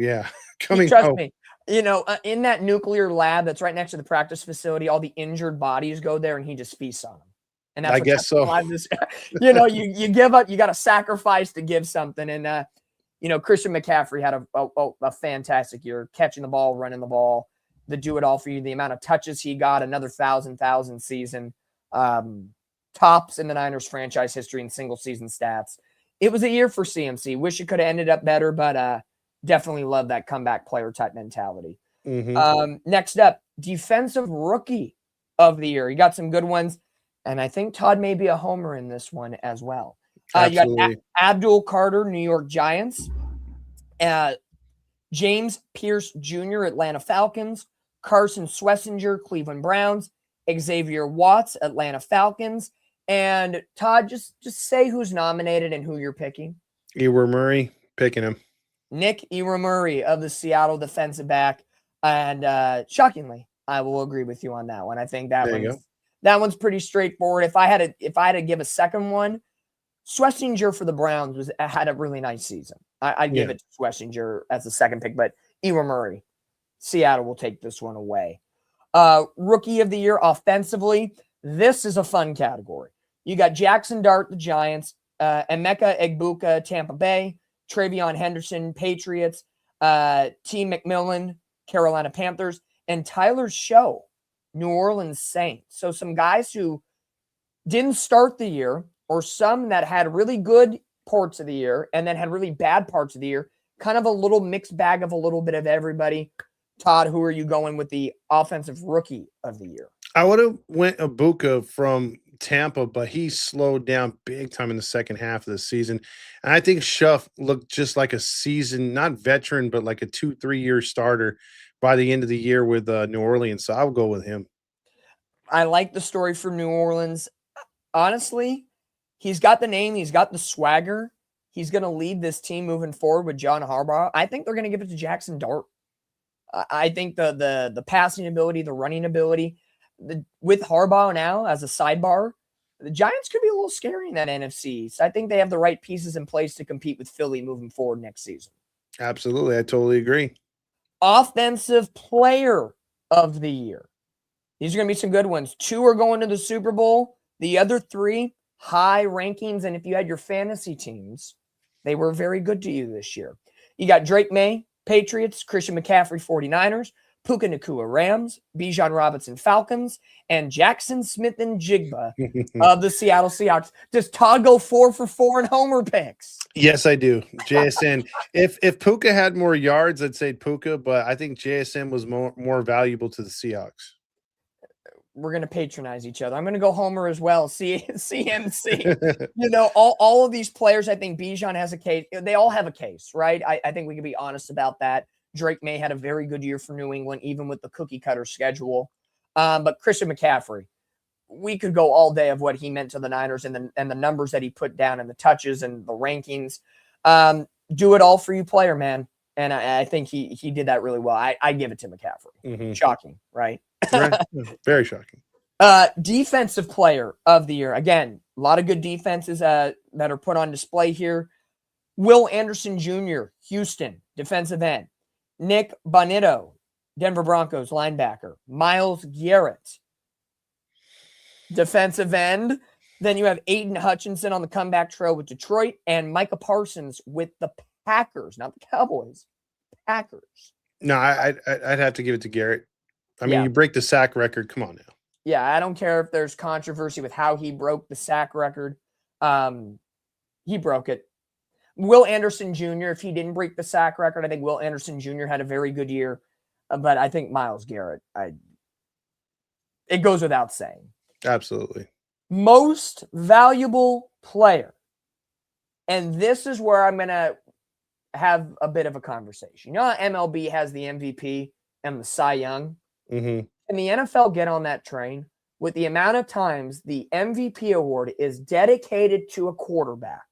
B: trust me, in that nuclear lab that's right next to the practice facility, all the injured bodies go there and he just feasts on them. And that's
A: I guess so.
B: You give up, you got to sacrifice to give something. And, Christian McCaffrey had a fantastic year, catching the ball, running the ball, the do it all for you. The amount of touches he got, another 1,000 season, tops in the Niners franchise history in single season stats. It was a year for CMC. Wish it could have ended up better, but definitely love that comeback player type mentality. Next up, defensive rookie of the year. You got some good ones, and I think Todd may be a homer in this one as well. You got Abdul Carter, New York Giants. James Pierce Jr., Atlanta Falcons. Carson Schlesinger, Cleveland Browns. Xavier Watts, Atlanta Falcons. And Todd, just say who's nominated and who you're picking.
A: Ewer Murray, picking him.
B: Nick Murray of the Seattle defensive back. And shockingly, I will agree with you on that one. I think that one's pretty straightforward. If I had to give a second one, Schlesinger for the Browns had a really nice season. I'd give it to Schlesinger as the second pick, but Ewer Murray, Seattle will take this one away. Rookie of the year offensively, this is a fun category. You got Jackson Dart, the Giants, Emeka Egbuka, Tampa Bay, Travion Henderson, Patriots, T. McMillan, Carolina Panthers, and Tyler Show, New Orleans Saints. So some guys who didn't start the year, or some that had really good parts of the year and then had really bad parts of the year. Kind of a little mixed bag of a little bit of everybody. Todd, who are you going with the offensive rookie of the year?
A: I would have went Ibuka from Tampa, but he slowed down big time in the second half of the season. And I think Schuff looked just like a seasoned, not veteran, but like a 2-3 year starter by the end of the year with New Orleans. So I'll go with him.
B: I like the story for New Orleans. Honestly, he's got the name. He's got the swagger. He's going to lead this team moving forward with John Harbaugh. I think they're going to give it to Jackson Dart. I think the passing ability, the running ability, with Harbaugh now as a sidebar, the Giants could be a little scary in that NFC. So I think they have the right pieces in place to compete with Philly moving forward next season.
A: Absolutely. I totally agree.
B: Offensive player of the year. These are going to be some good ones. 2 are going to the Super Bowl. The other 3, high rankings. And if you had your fantasy teams, they were very good to you this year. You got Drake May, Patriots, Christian McCaffrey, 49ers, Puka Nacua, Rams, Bijan Robinson, Falcons, and Jackson Smith-Njigba of the Seattle Seahawks. Does Todd go 4 for 4 in homer picks?
A: Yes, I do. JSN. If Puka had more yards, I'd say Puka, but I think JSN was more valuable to the Seahawks.
B: We're going to patronize each other. I'm going to go homer as well. CMC. You know, all of these players, I think Bijan has a case. They all have a case, right? I think we can be honest about that. Drake May had a very good year for New England, even with the cookie cutter schedule. But Christian McCaffrey, we could go all day of what he meant to the Niners and the numbers that he put down and the touches and the rankings. Do it all for you player, man. And I think he did that really well. I give it to McCaffrey.
A: Mm-hmm.
B: Shocking, right?
A: Right. Very shocking.
B: Defensive player of the year. Again, a lot of good defenses that are put on display here. Will Anderson Jr., Houston, defensive end. Nick Bonitto, Denver Broncos, linebacker. Myles Garrett, defensive end. Then you have Aiden Hutchinson on the comeback trail with Detroit, and Micah Parsons with the Packers, not the Cowboys, Packers.
A: No, I'd have to give it to Garrett. I mean, you break the sack record. Come on now.
B: Yeah, I don't care if there's controversy with how he broke the sack record. He broke it. Will Anderson Jr., if he didn't break the sack record, I think Will Anderson Jr. had a very good year. But I think Myles Garrett, it goes without saying.
A: Absolutely.
B: Most valuable player. And this is where I'm going to have a bit of a conversation. You know how MLB has the MVP and the Cy Young?
A: Mm-hmm.
B: And the NFL get on that train with the amount of times the MVP award is dedicated to a quarterback.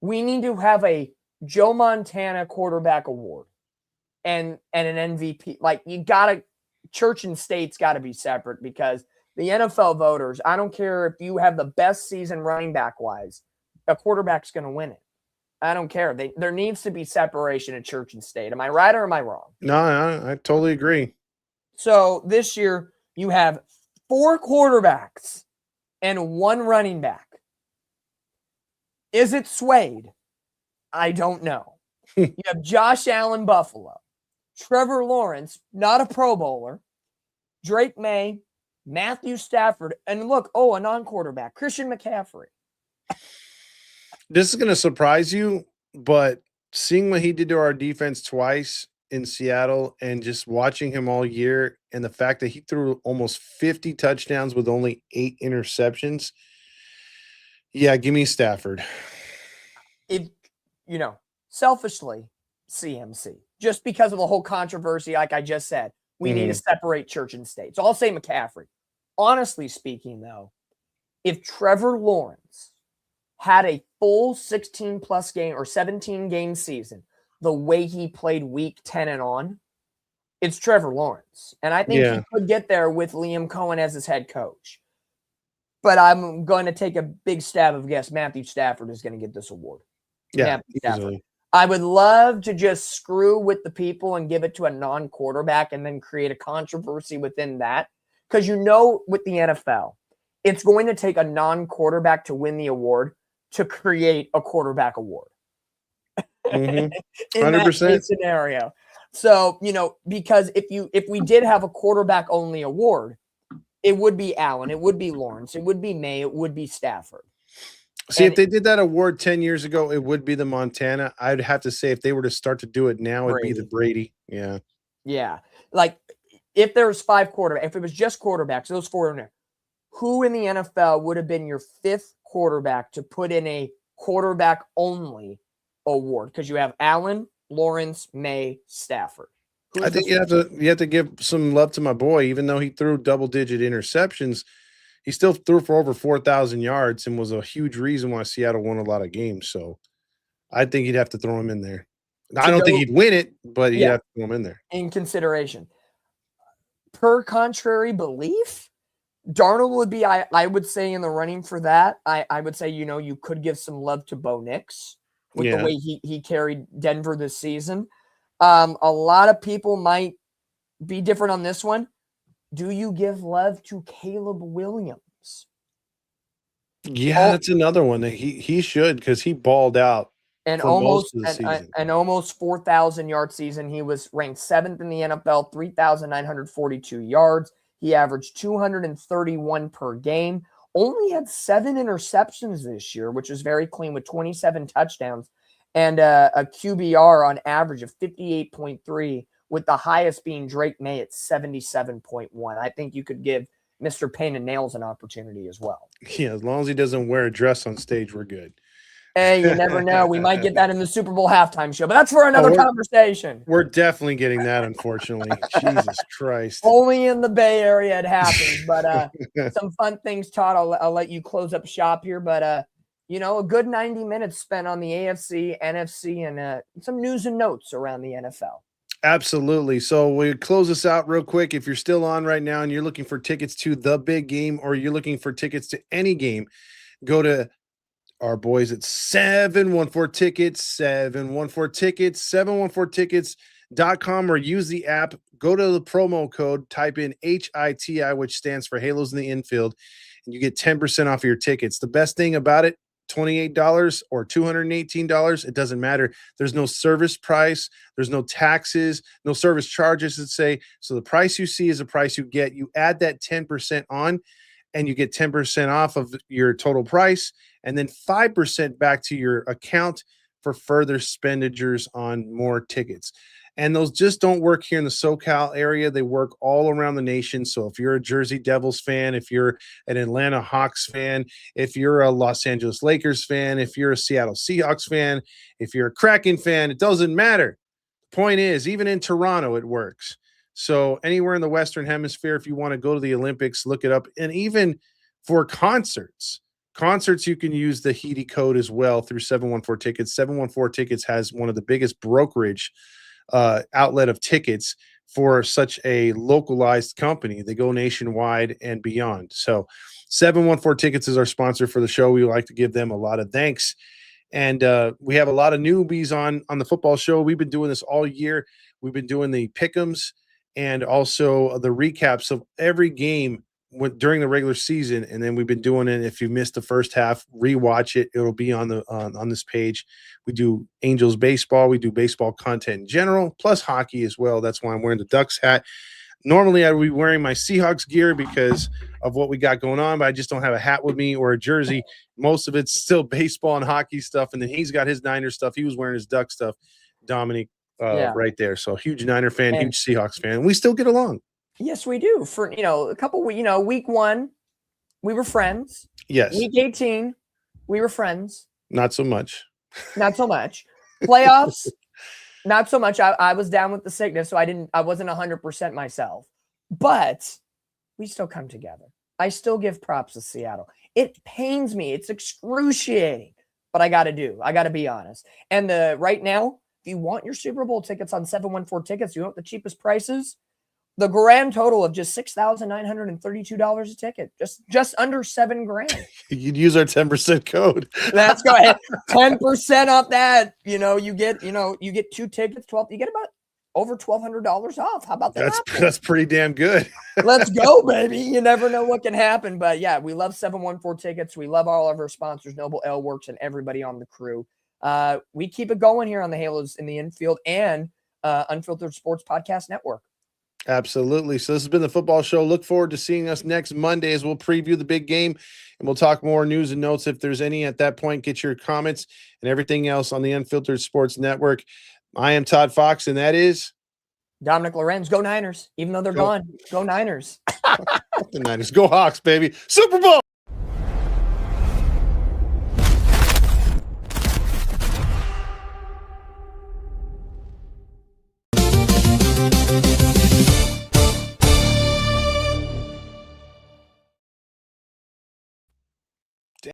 B: We need to have a Joe Montana quarterback award and an MVP. Like, church and state's got to be separate, because the NFL voters, I don't care if you have the best season running back wise, a quarterback's going to win it. I don't care. There needs to be separation in church and state. Am I right or am I wrong?
A: No, I totally agree.
B: So this year you have 4 quarterbacks and 1 running back. Is it swayed? I don't know. You have Josh Allen, Buffalo. Trevor Lawrence, not a Pro Bowler. Drake May, Matthew Stafford, and look, a non-quarterback, Christian McCaffrey.
A: This is going to surprise you, but seeing what he did to our defense twice in Seattle and just watching him all year, and the fact that he threw almost 50 touchdowns with only 8 interceptions. Yeah, give me Stafford.
B: Selfishly, CMC, just because of the whole controversy, like I just said, We need to separate church and state. So I'll say McCaffrey. Honestly speaking, though, if Trevor Lawrence had a full 16-plus game or 17-game season the way he played week 10 and on, it's Trevor Lawrence. And I think he could get there with Liam Cohen as his head coach. But I'm going to take a big stab of guess. Matthew Stafford is going to get this award.
A: Yeah,
B: Stafford. I would love to just screw with the people and give it to a non-quarterback and then create a controversy within that. Because with the NFL, it's going to take a non-quarterback to win the award to create a quarterback award.
A: 100%.
B: In that scenario. So, because if we did have a quarterback-only award, it would be Allen, it would be Lawrence, it would be May, it would be Stafford.
A: See, if they did that award 10 years ago, it would be the Montana. I'd have to say if they were to start to do it now, it'd be the Brady. Yeah.
B: Yeah. Like if there was 5 quarterbacks, if it was just quarterbacks, those 4 in there, who in the NFL would have been your 5th quarterback to put in a quarterback-only award? Because you have Allen, Lawrence, May, Stafford.
A: I think you have to give some love to my boy, even though he threw double-digit interceptions. He still threw for over 4,000 yards and was a huge reason why Seattle won a lot of games. So I think you'd have to throw him in there. I don't think he'd win it, but you'd have to throw him in there.
B: In consideration. Per contrary belief, Darnold would be, I would say, in the running for that. I would say, you could give some love to Bo Nix with the way he carried Denver this season. A lot of people might be different on this one. Do you give love to Caleb Williams?
A: Yeah, that's another one that he should, because he balled out
B: and
A: for most of the season.
B: An almost 4,000-yard season. He was ranked 7th in the NFL, 3,942 yards. He averaged 231 per game. Only had 7 interceptions this year, which is very clean, with 27 touchdowns and a QBR on average of 58.3, with the highest being Drake May at 77.1. I think you could give Mr. Pain and Nails an opportunity as well.
A: Yeah, as long as he doesn't wear a dress on stage, we're good.
B: Hey, you never know. We might get that in the Super Bowl halftime show, but that's for another conversation.
A: We're definitely getting that, unfortunately. Jesus Christ.
B: Only in the Bay Area it happens, but some fun things, Todd. I'll let you close up shop here, but a good 90 minutes spent on the AFC, NFC, and some news and notes around the NFL.
A: Absolutely. So we close this out real quick. If you're still on right now and you're looking for tickets to the big game, or you're looking for tickets to any game, go to our boys at 714 tickets, 714tickets.com, or use the app. Go to the promo code, type in HITI, which stands for Halos in the Infield, and you get 10% off of your tickets. The best thing about it, $28 or $218, it doesn't matter. There's no service price, there's no taxes, no service charges, let's say. So the price you see is the price you get. You add that 10% on, and you get 10% off of your total price, and then 5% back to your account for further expenditures on more tickets. And those just don't work here in the SoCal area. They work all around the nation. So if you're a Jersey Devils fan, if you're an Atlanta Hawks fan, if you're a Los Angeles Lakers fan, if you're a Seattle Seahawks fan, if you're a Kraken fan, it doesn't matter. The point is, even in Toronto, it works. So anywhere in the Western Hemisphere, if you want to go to the Olympics, look it up. And even for concerts, you can use the HEDI code as well through 714 Tickets. 714 Tickets has one of the biggest brokerage outlet of tickets for such a localized company. They go nationwide and beyond. So 714 Tickets is our sponsor for the show. We like to give them a lot of thanks. And we have a lot of newbies on the football show. We've been doing this all year. We've been doing the pick'ems and also the recaps of every game during the regular season, and then we've been doing it. If you missed the first half, rewatch it. It'll be on the on this page. We do Angels baseball. We do baseball content in general, plus hockey as well. That's why I'm wearing the Ducks hat. Normally, I would be wearing my Seahawks gear because of what we got going on, but I just don't have a hat with me or a jersey. Most of it's still baseball and hockey stuff, and then he's got his Niner stuff. He was wearing his Duck stuff, Dominic, right there. So huge Niner fan, huge Seahawks fan. We still get along.
B: Yes, we do. For week 1, we were friends.
A: Yes.
B: Week 18, we were friends.
A: Not so much.
B: Not so much. Playoffs, Not so much. I was down with the sickness, so I wasn't 100% myself. But we still come together. I still give props to Seattle. It pains me. It's excruciating. But I got to be honest. And right now, if you want your Super Bowl tickets on 714 Tickets, you know what the cheapest price is? The grand total of just $6,932 a ticket. Just under $7,000.
A: You'd use our 10% code.
B: Let's go ahead. 10% off that. You get 2 tickets, 12. You get about over $1,200 off. How about that?
A: That's pretty damn good.
B: Let's go, baby. You never know what can happen. But yeah, we love 714 Tickets. We love all of our sponsors, Noble Ale Works, and everybody on the crew. We keep it going here on the Halos in the Infield and Unfiltered Sports Podcast Network.
A: Absolutely. So this has been the Football Show. Look forward to seeing us next Monday as we'll preview the big game, and we'll talk more news and notes if there's any at that point. Get your comments and everything else on the Unfiltered Sports Network. I am Todd Fox, and that is
B: Dominic Lorenz. Go Niners. Even though they're gone, go Niners.
A: The Niners. Go Hawks, baby. Super Bowl.